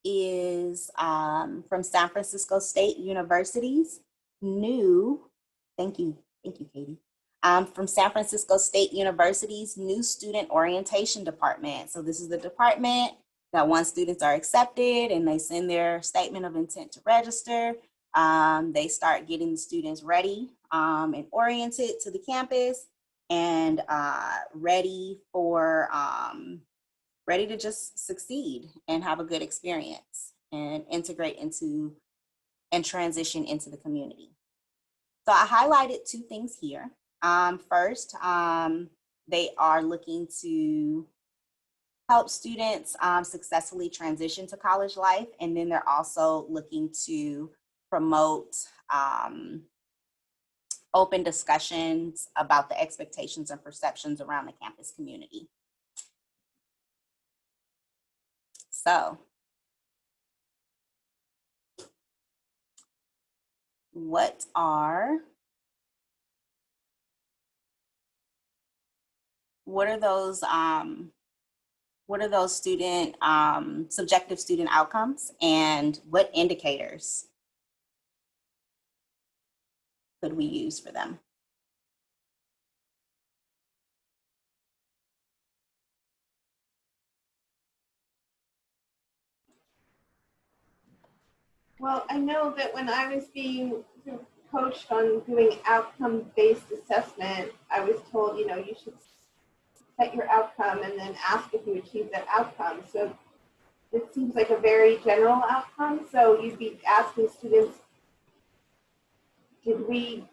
Speaker 2: is from San Francisco State University's thank you, Katie. From San Francisco State University's new student orientation department. So this is the department that once students are accepted and they send their statement of intent to register, they start getting the students ready and oriented to the campus and ready to just succeed and have a good experience and integrate into and transition into the community. So I highlighted two things here. First, they are looking to help students successfully transition to college life. And then they're also looking to promote open discussions about the expectations and perceptions around the campus community. So, what are those student subjective student outcomes, and what indicators could we use for them?
Speaker 3: Well, I know that when I was being coached on doing outcome-based assessment, I was told, you should set your outcome and then ask if you achieve that outcome. So it seems like a very general outcome. So you'd be asking students, did we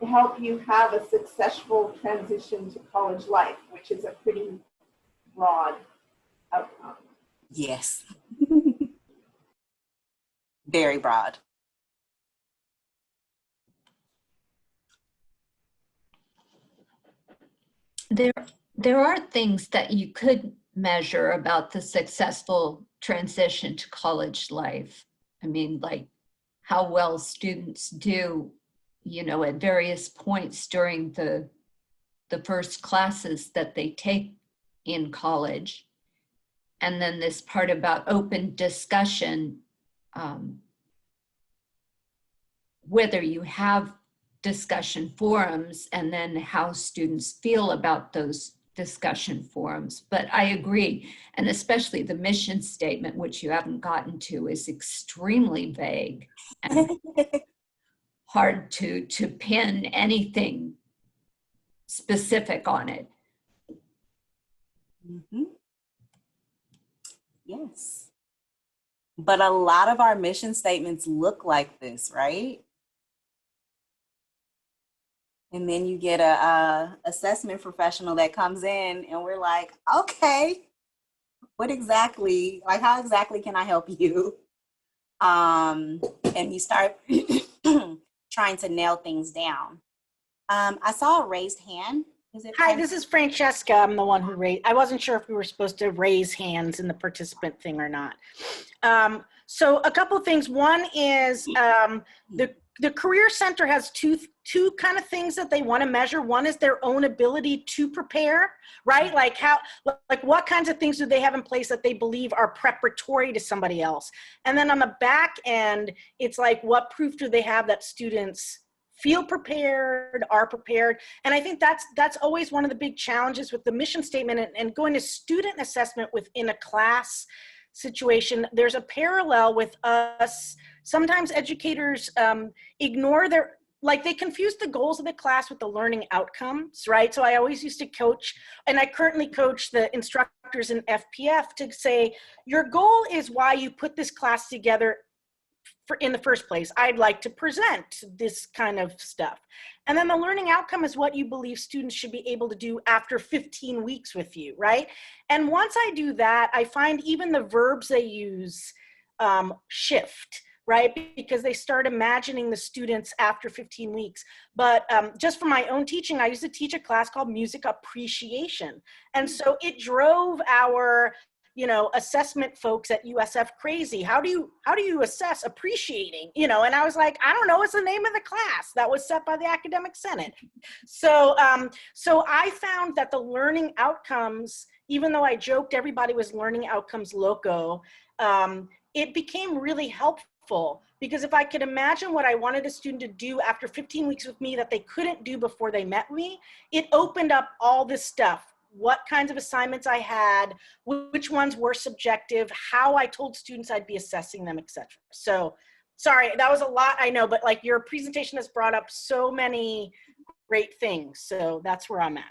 Speaker 3: help you have a successful transition to college life, which is a pretty broad outcome.
Speaker 2: Yes. Very broad.
Speaker 5: There are things that you could measure about the successful transition to college life. I mean, like how well students do, at various points during the first classes that they take in college. And then this part about open discussion, whether you have discussion forums and then how students feel about those discussion forums. But I agree, and especially the mission statement, which you haven't gotten to, is extremely vague and hard to pin anything specific on it.
Speaker 2: Mm-hmm. Yes. But a lot of our mission statements look like this, right? And then you get a assessment professional that comes in and we're like, okay, how exactly can I help you? And you start trying to nail things down. I saw a raised hand. Is it
Speaker 6: Hi, this is Francesca. I'm the one who raised, I wasn't sure if we were supposed to raise hands in the participant thing or not. So a couple of things. One is the Career Center has two kind of things that they want to measure. One is their own ability to prepare, right? Like what kinds of things do they have in place that they believe are preparatory to somebody else? And then on the back end, it's like, what proof do they have that students feel prepared, are prepared? And I think that's always one of the big challenges with the mission statement and going to student assessment within a class situation. There's a parallel with us. Sometimes educators ignore they confuse the goals of the class with the learning outcomes, right? So I always used to coach, and I currently coach the instructors in FPF to say, your goal is why you put this class together in the first place. I'd like to present this kind of stuff. And then the learning outcome is what you believe students should be able to do after 15 weeks with you, right? And once I do that, I find even the verbs they use shift, right? Because they start imagining the students after 15 weeks. But just for my own teaching, I used to teach a class called music appreciation. And so it drove our assessment folks at USF crazy. How do you assess appreciating? And I was like, I don't know, it's the name of the class that was set by the academic senate. So I found that the learning outcomes, even though I joked everybody was learning outcomes loco, it became really helpful, because if I could imagine what I wanted a student to do after 15 weeks with me that they couldn't do before they met me, it opened up all this stuff. What kinds of assignments I had, which ones were subjective, how I told students I'd be assessing them, etc. So sorry, that was a lot, I know, but like your presentation has brought up so many great things. So that's where I'm at.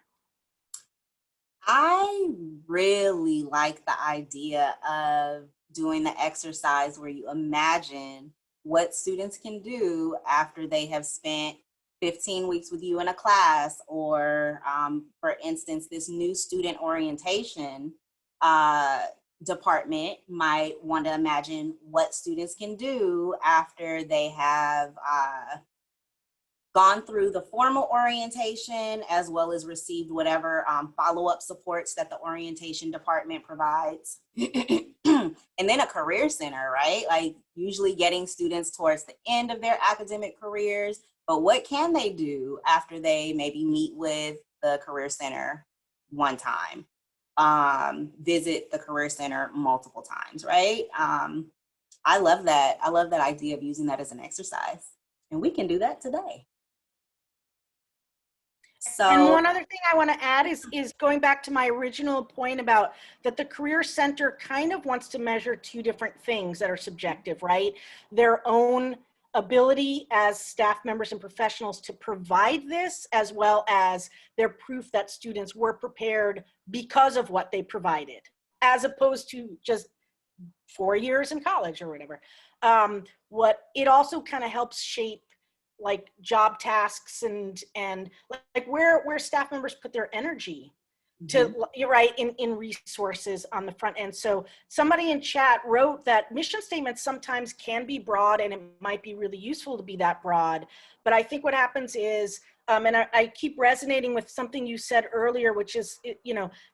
Speaker 2: I really like the idea of doing the exercise where you imagine what students can do after they have spent 15 weeks with you in a class, or for instance, this new student orientation department might want to imagine what students can do after they have gone through the formal orientation, as well as received whatever follow-up supports that the orientation department provides. And then a career center, right? Like usually getting students towards the end of their academic careers, but what can they do after they maybe meet with the career center one time, visit the career center multiple times, right? I love that. I love that idea of using that as an exercise, and we can do that today. So,
Speaker 6: and one other thing I want to add is going back to my original point about that the Career Center kind of wants to measure two different things that are subjective, right? Their own ability as staff members and professionals to provide this, as well as their proof that students were prepared because of what they provided, as opposed to just 4 years in college or whatever. What it also kind of helps shape like job tasks and like where staff members put their energy to, you're right, in resources on the front end. So somebody in chat wrote that mission statements sometimes can be broad, and it might be really useful to be that broad. But I think what happens is, and I keep resonating with something you said earlier, which is,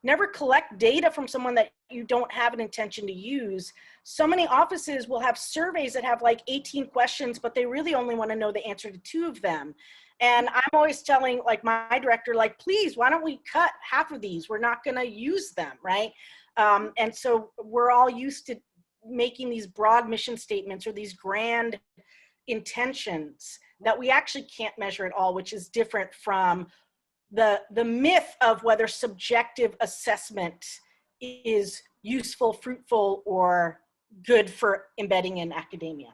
Speaker 6: never collect data from someone that you don't have an intention to use. So many offices will have surveys that have like 18 questions, but they really only want to know the answer to 2 of them. And I'm always telling like my director, like, please, why don't we cut half of these? We're not going to use them, right? And so we're all used to making these broad mission statements or these grand intentions that we actually can't measure at all, which is different from the myth of whether subjective assessment is useful, fruitful, or good for embedding in academia.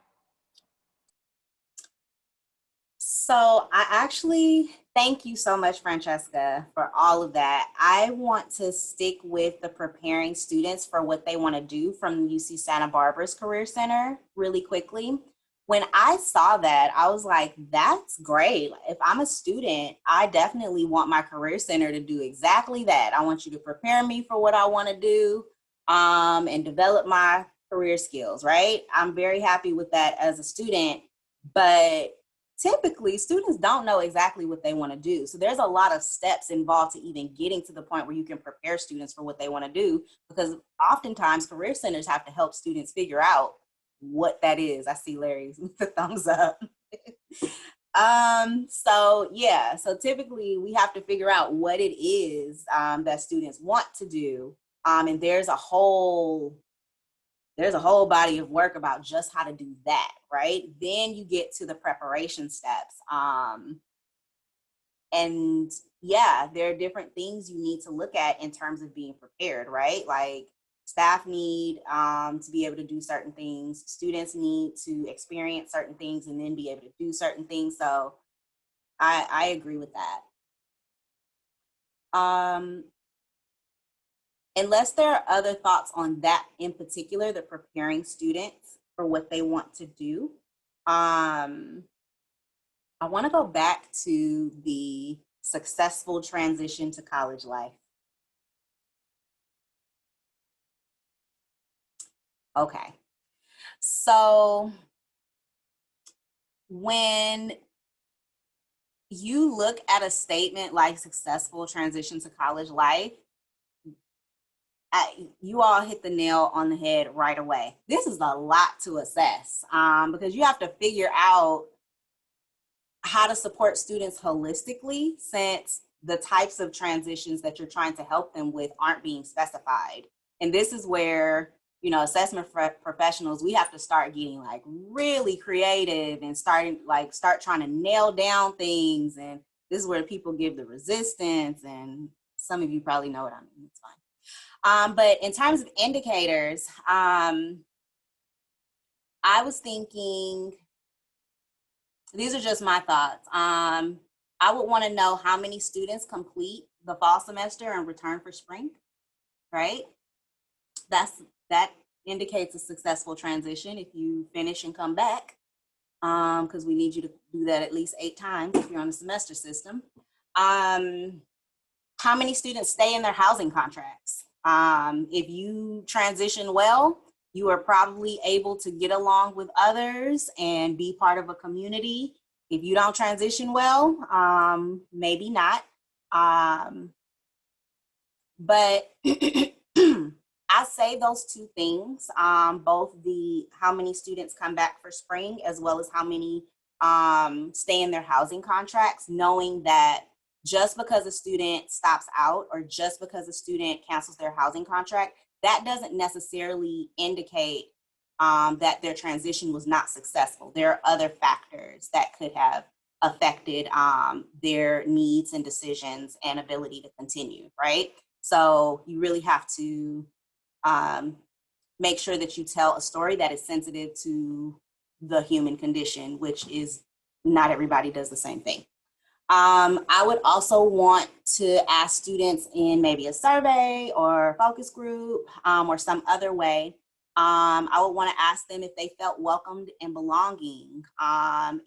Speaker 2: So I actually, thank you so much, Francesca, for all of that. I want to stick with the preparing students for what they want to do from UC Santa Barbara's Career Center really quickly. When I saw that, I was like, that's great. If I'm a student, I definitely want my Career Center to do exactly that. I want you to prepare me for what I want to do and develop my career skills, right? I'm very happy with that as a student, but typically students don't know exactly what they want to do. So there's a lot of steps involved to even getting to the point where you can prepare students for what they want to do, because oftentimes career centers have to help students figure out what that is. I see Larry with the thumbs up. So yeah, so typically we have to figure out what it is that students want to do. And there's a whole body of work about just how to do that, right? Then you get to the preparation steps. And yeah, there are different things you need to look at in terms of being prepared, right? Like staff need to be able to do certain things. Students need to experience certain things and then be able to do certain things. So I agree with that. Unless there are other thoughts on that in particular, the preparing students for what they want to do, I want to go back to the successful transition to college life. Okay, so when you look at a statement like successful transition to college life, you all hit the nail on the head right away. This is a lot to assess because you have to figure out how to support students holistically, since the types of transitions that you're trying to help them with aren't being specified. And this is where, you know, assessment professionals, we have to start getting like really creative and start trying to nail down things. And this is where people give the resistance, and some of you probably know what I mean. It's fine. But in terms of indicators, I was thinking, these are just my thoughts. I would want to know how many students complete the fall semester and return for spring, right? That indicates a successful transition if you finish and come back, because we need you to do that at least 8 times if you're on the semester system. How many students stay in their housing contracts? If you transition well, you are probably able to get along with others and be part of a community. If you don't transition well, maybe not. But I say those 2 things, both the how many students come back for spring as well as how many stay in their housing contracts, knowing that just because a student stops out or just because a student cancels their housing contract, that doesn't necessarily indicate that their transition was not successful. There are other factors that could have affected their needs and decisions and ability to continue, right? So you really have to make sure that you tell a story that is sensitive to the human condition, which is not everybody does the same thing. I would also want to ask students in maybe a survey or focus group or some other way. I would want to ask them if they felt welcomed and belonging,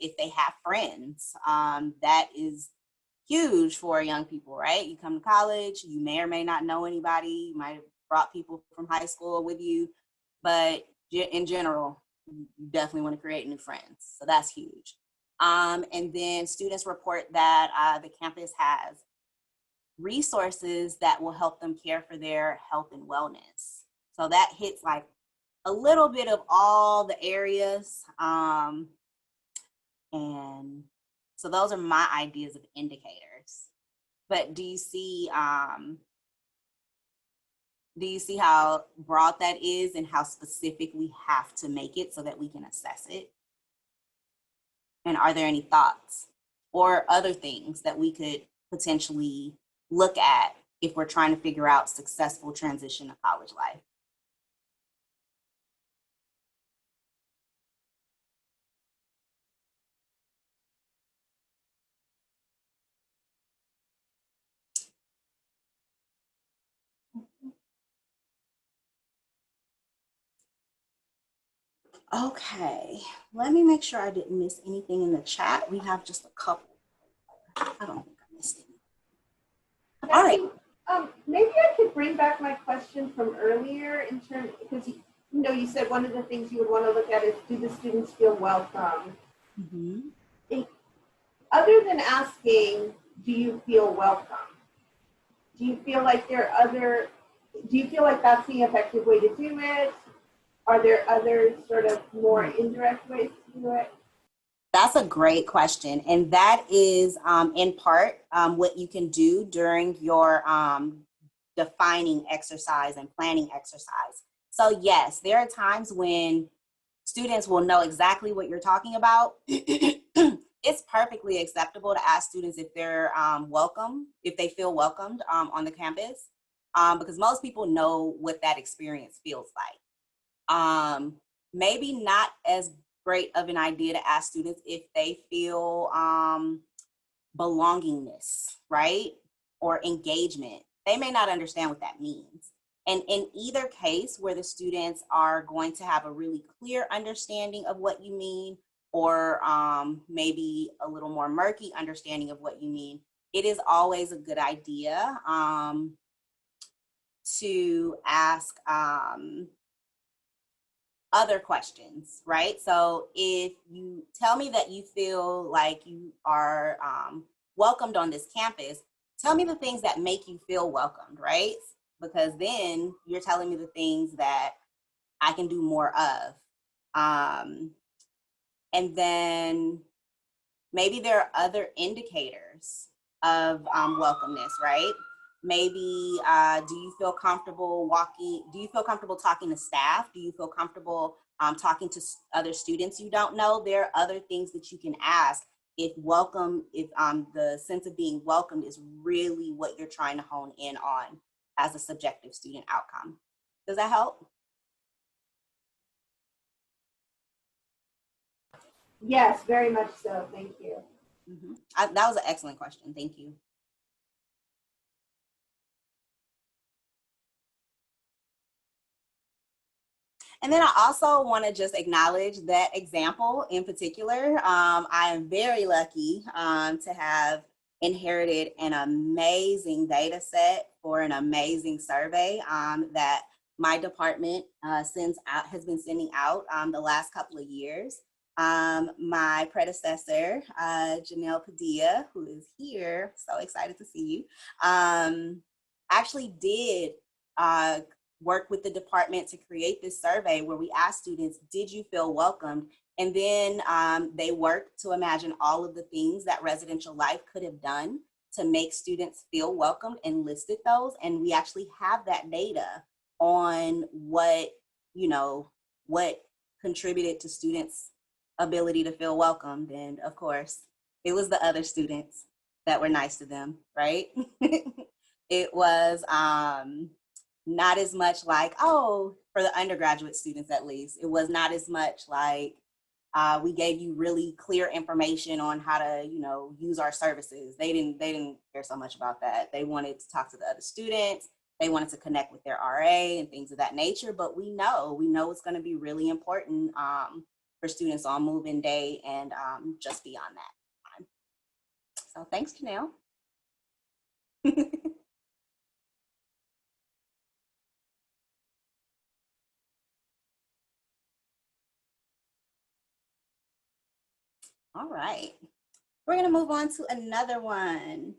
Speaker 2: if they have friends. That is huge for young people, right? You come to college, you may or may not know anybody. You might have brought people from high school with you, but in general, you definitely want to create new friends. So that's huge. And then students report that the campus has resources that will help them care for their health and wellness. So that hits like a little bit of all the areas. And so those are my ideas of indicators. But do you see how broad that is and how specific we have to make it so that we can assess it? And are there any thoughts or other things that we could potentially look at if we're trying to figure out successful transition to college life? Okay, let me make sure I didn't miss anything in the chat. We have just a couple. I don't think I missed any. All right.
Speaker 3: Maybe I could bring back my question from earlier in terms, because you said one of the things you would want to look at is, do the students feel welcome?
Speaker 2: Mm-hmm.
Speaker 3: other than asking, do you feel welcome? Do you feel like do you feel like that's the effective way to do it? Are there other sort of more indirect ways to do it?
Speaker 2: That's a great question. And that is in part what you can do during your defining exercise and planning exercise. So yes, there are times when students will know exactly what you're talking about. It's perfectly acceptable to ask students if they're welcome, if they feel welcomed on the campus, because most people know what that experience feels like. Maybe not as great of an idea to ask students if they feel belongingness, right? Or engagement. They may not understand what that means. And in either case, where the students are going to have a really clear understanding of what you mean, or maybe a little more murky understanding of what you mean, it is always a good idea to ask other questions, right? So if you tell me that you feel like you are welcomed on this campus, tell me the things that make you feel welcomed, right? Because then you're telling me the things that I can do more of. And then maybe there are other indicators of welcomeness, right? Maybe do you feel comfortable talking to staff? Do you feel comfortable talking to other students you don't know? There are other things that you can ask if the sense of being welcomed is really what you're trying to hone in on as a subjective student outcome. Does that help?
Speaker 3: Yes, very much so. Thank you.
Speaker 2: Mm-hmm. That was an excellent question. Thank you. And then I also want to just acknowledge that example in particular. I am very lucky to have inherited an amazing data set for an amazing survey that my department has been sending out the last couple of years. My predecessor, Janelle Padilla, who is here, so excited to see you, actually did work with the department to create this survey where we asked students, did you feel welcomed? And then they worked to imagine all of the things that residential life could have done to make students feel welcomed and listed those. And we actually have that data on what contributed to students' ability to feel welcomed. And of course, it was the other students that were nice to them, right? It was not as much like, oh, for the undergraduate students at least, it was not as much like we gave you really clear information on how to, use our services. They didn't care so much about that. They wanted to talk to the other students. They wanted to connect with their RA and things of that nature. But we know it's going to be really important for students on move-in day and just beyond that time. So thanks, Janelle. All right, we're gonna move on to another one.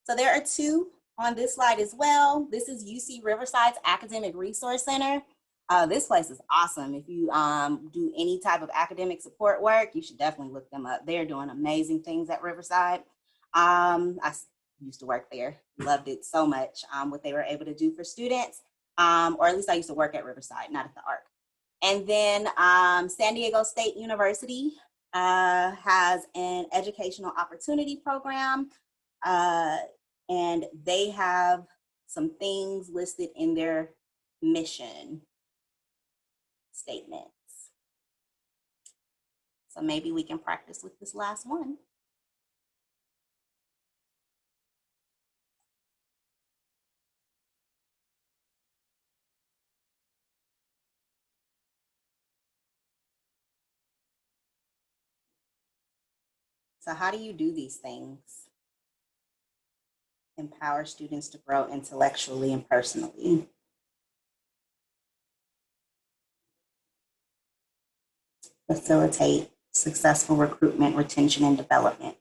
Speaker 2: So there are two on this slide as well. This is UC Riverside's Academic Resource Center. This place is awesome. If you do any type of academic support work, you should definitely look them up. They're doing amazing things at Riverside. I used to work there, loved it so much, what they were able to do for students, or at least I used to work at Riverside, not at the ARC. And then San Diego State University has an educational opportunity program, and they have some things listed in their mission statements. So maybe we can practice with this last one. So how do you do these things? Empower students to grow intellectually and personally. Facilitate successful recruitment, retention, and development.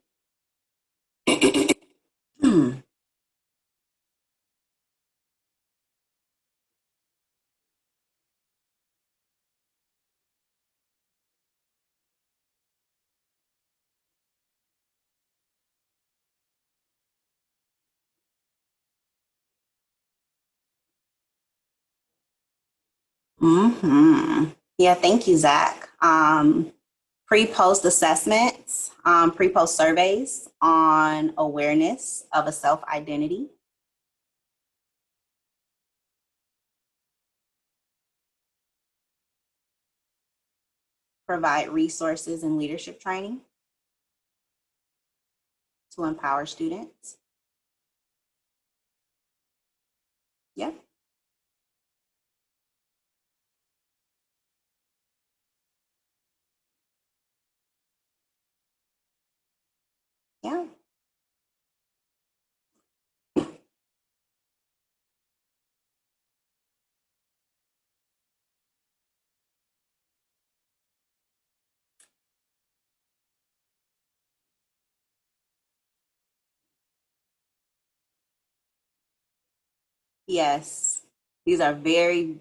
Speaker 2: Yeah, thank you, Zach. Pre-post assessments, pre-post surveys on awareness of a self-identity. Provide resources and leadership training to empower students. Yeah. Yeah. Yes. These are very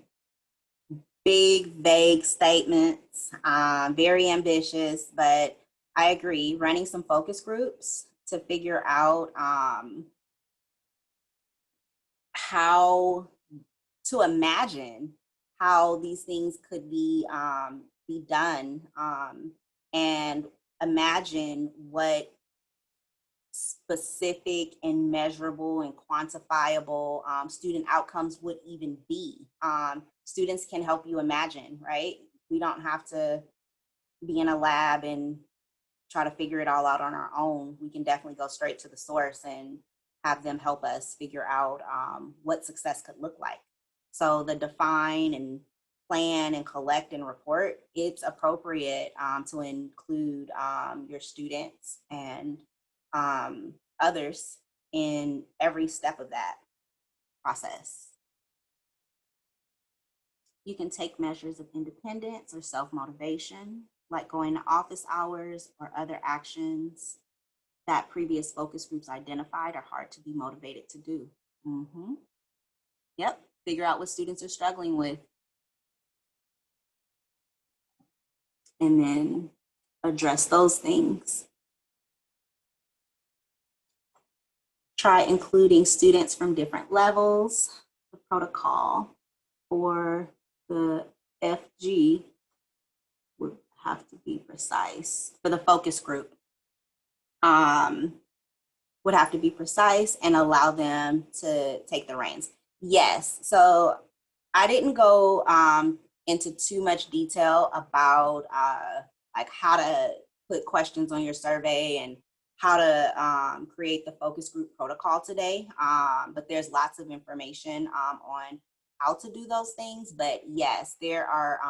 Speaker 2: big, vague statements, very ambitious, but I agree. Running some focus groups to figure out how to imagine how these things could be done, and imagine what specific and measurable and quantifiable student outcomes would even be. Students can help you imagine, right? We don't have to be in a lab and try to figure it all out on our own. We can definitely go straight to the source and have them help us figure out what success could look like. So the define and plan and collect and report, it's appropriate to include your students and others in every step of that process. You can take measures of independence or self-motivation, like going to office hours or other actions that previous focus groups identified are hard to be motivated to do. Yep, figure out what students are struggling with and then address those things. Try including students from different levels. The protocol for the FG would have to be precise. For the focus group, would have to be precise and allow them to take the reins. Yes, so I didn't go into too much detail about like how to put questions on your survey and how to create the focus group protocol today, but there's lots of information on how to do those things. But yes, there are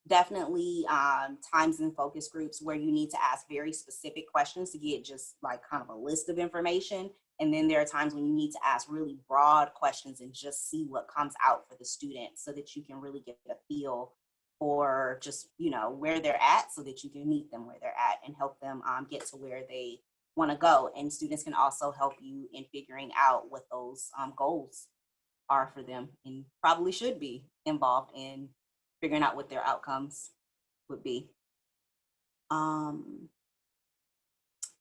Speaker 2: definitely times in focus groups where you need to ask very specific questions to get just like kind of a list of information. And then there are times when you need to ask really broad questions and just see what comes out for the students so that you can really get a feel for just, you know, where they're at so that you can meet them where they're at and help them get to where they want to go. And students can also help you in figuring out what those goals are for them and probably should be involved in figuring out what their outcomes would be.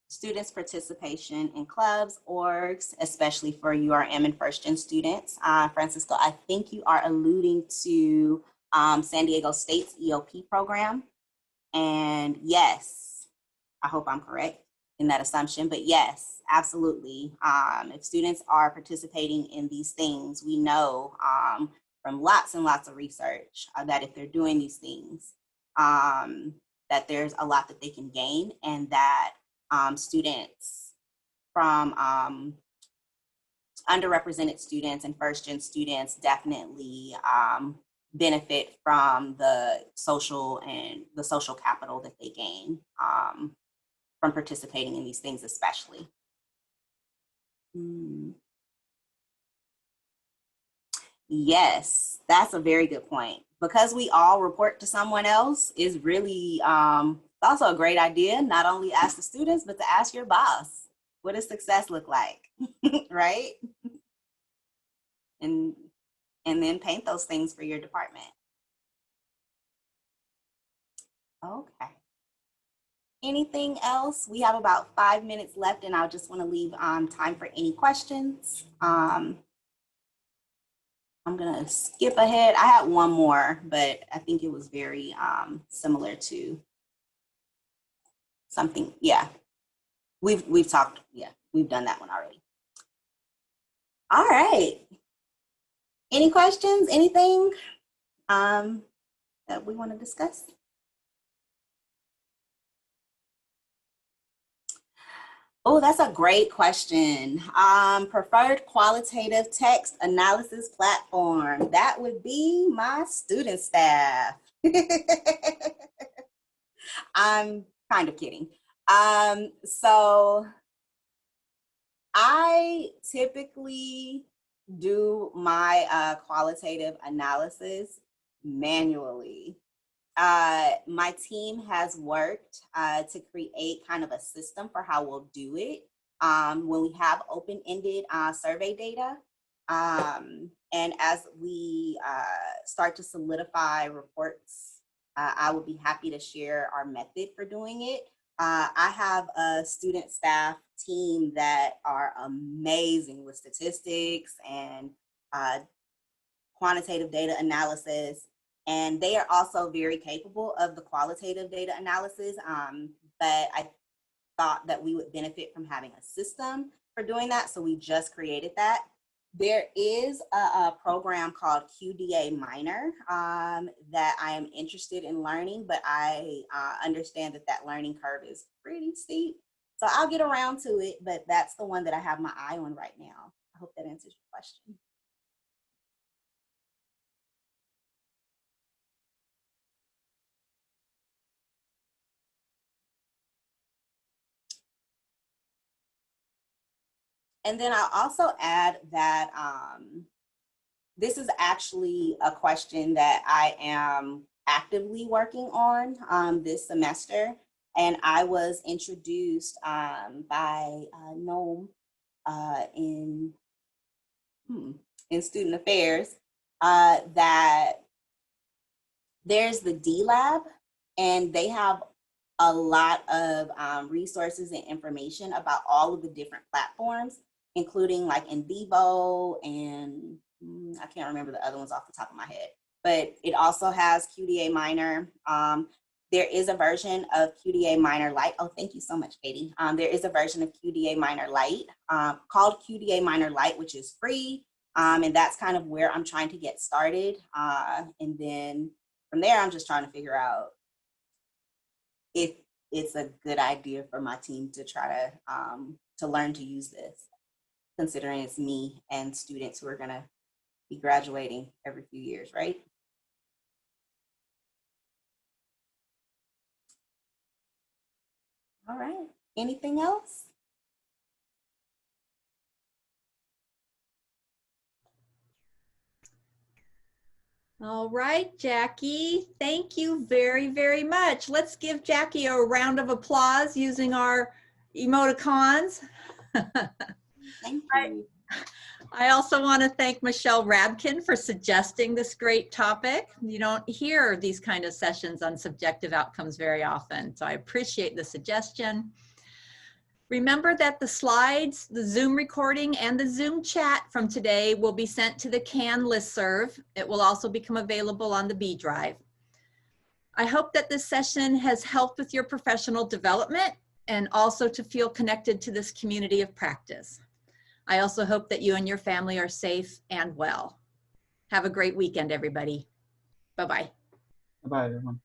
Speaker 2: Students' participation in clubs, orgs, especially for URM and first gen students. Francisco, I think you are alluding to San Diego State's EOP program. And yes, I hope I'm correct in that assumption, but yes, absolutely. If students are participating in these things, we know from lots and lots of research that if they're doing these things, that there's a lot that they can gain, and that students from underrepresented students and first gen students definitely benefit from the social capital that they gain from participating in these things, especially. Yes, that's a very good point. Because we all report to someone else is really also a great idea. Not only ask the students, but to ask your boss, what does success look like, right? And then paint those things for your department. Okay. Anything else? We have about 5 minutes left, and I just want to leave time for any questions. I'm gonna skip ahead. I had one more, but I think it was very similar to something. Yeah, we've talked. Yeah, we've done that one already. All right. Any questions? Anything that we want to discuss? Oh, that's a great question. Preferred qualitative text analysis platform. That would be my student staff. I'm kind of kidding. So I typically do my qualitative analysis manually. My team has worked to create kind of a system for how we'll do it when we have open-ended survey data. And as we start to solidify reports, I would be happy to share our method for doing it. I have a student staff team that are amazing with statistics and quantitative data analysis. And they are also very capable of the qualitative data analysis, but I thought that we would benefit from having a system for doing that, so we just created that. There is a program called QDA Minor that I am interested in learning, but I understand that that learning curve is pretty steep. So I'll get around to it, but that's the one that I have my eye on right now. I hope that answers your question. And then I'll also add that this is actually a question that I am actively working on this semester. And I was introduced by Noam in student affairs that there's the D Lab, and they have a lot of resources and information about all of the different platforms, including like In Vivo and I can't remember the other ones off the top of my head, but it also has QDA Minor. There is a version of QDA Minor Lite. Oh, thank you so much, Katie. There is a version of QDA Minor Lite called QDA Minor Lite, which is free. And that's kind of where I'm trying to get started. And then from there, I'm just trying to figure out if it's a good idea for my team to try to learn to use this, considering it's me and students who are gonna be graduating every few years, right? All right, anything else?
Speaker 1: All right, Jackie, thank you very, very much. Let's give Jackie a round of applause using our emoticons.
Speaker 2: Thank you.
Speaker 1: I also want to thank Michelle Rabkin for suggesting this great topic. You don't hear these kind of sessions on subjective outcomes very often, so I appreciate the suggestion. Remember that the slides, the Zoom recording, and the Zoom chat from today will be sent to the CAN listserv. It will also become available on the B Drive. I hope that this session has helped with your professional development and also to feel connected to this community of practice. I also hope that you and your family are safe and well. Have a great weekend, everybody. Bye-bye.
Speaker 4: Bye, everyone.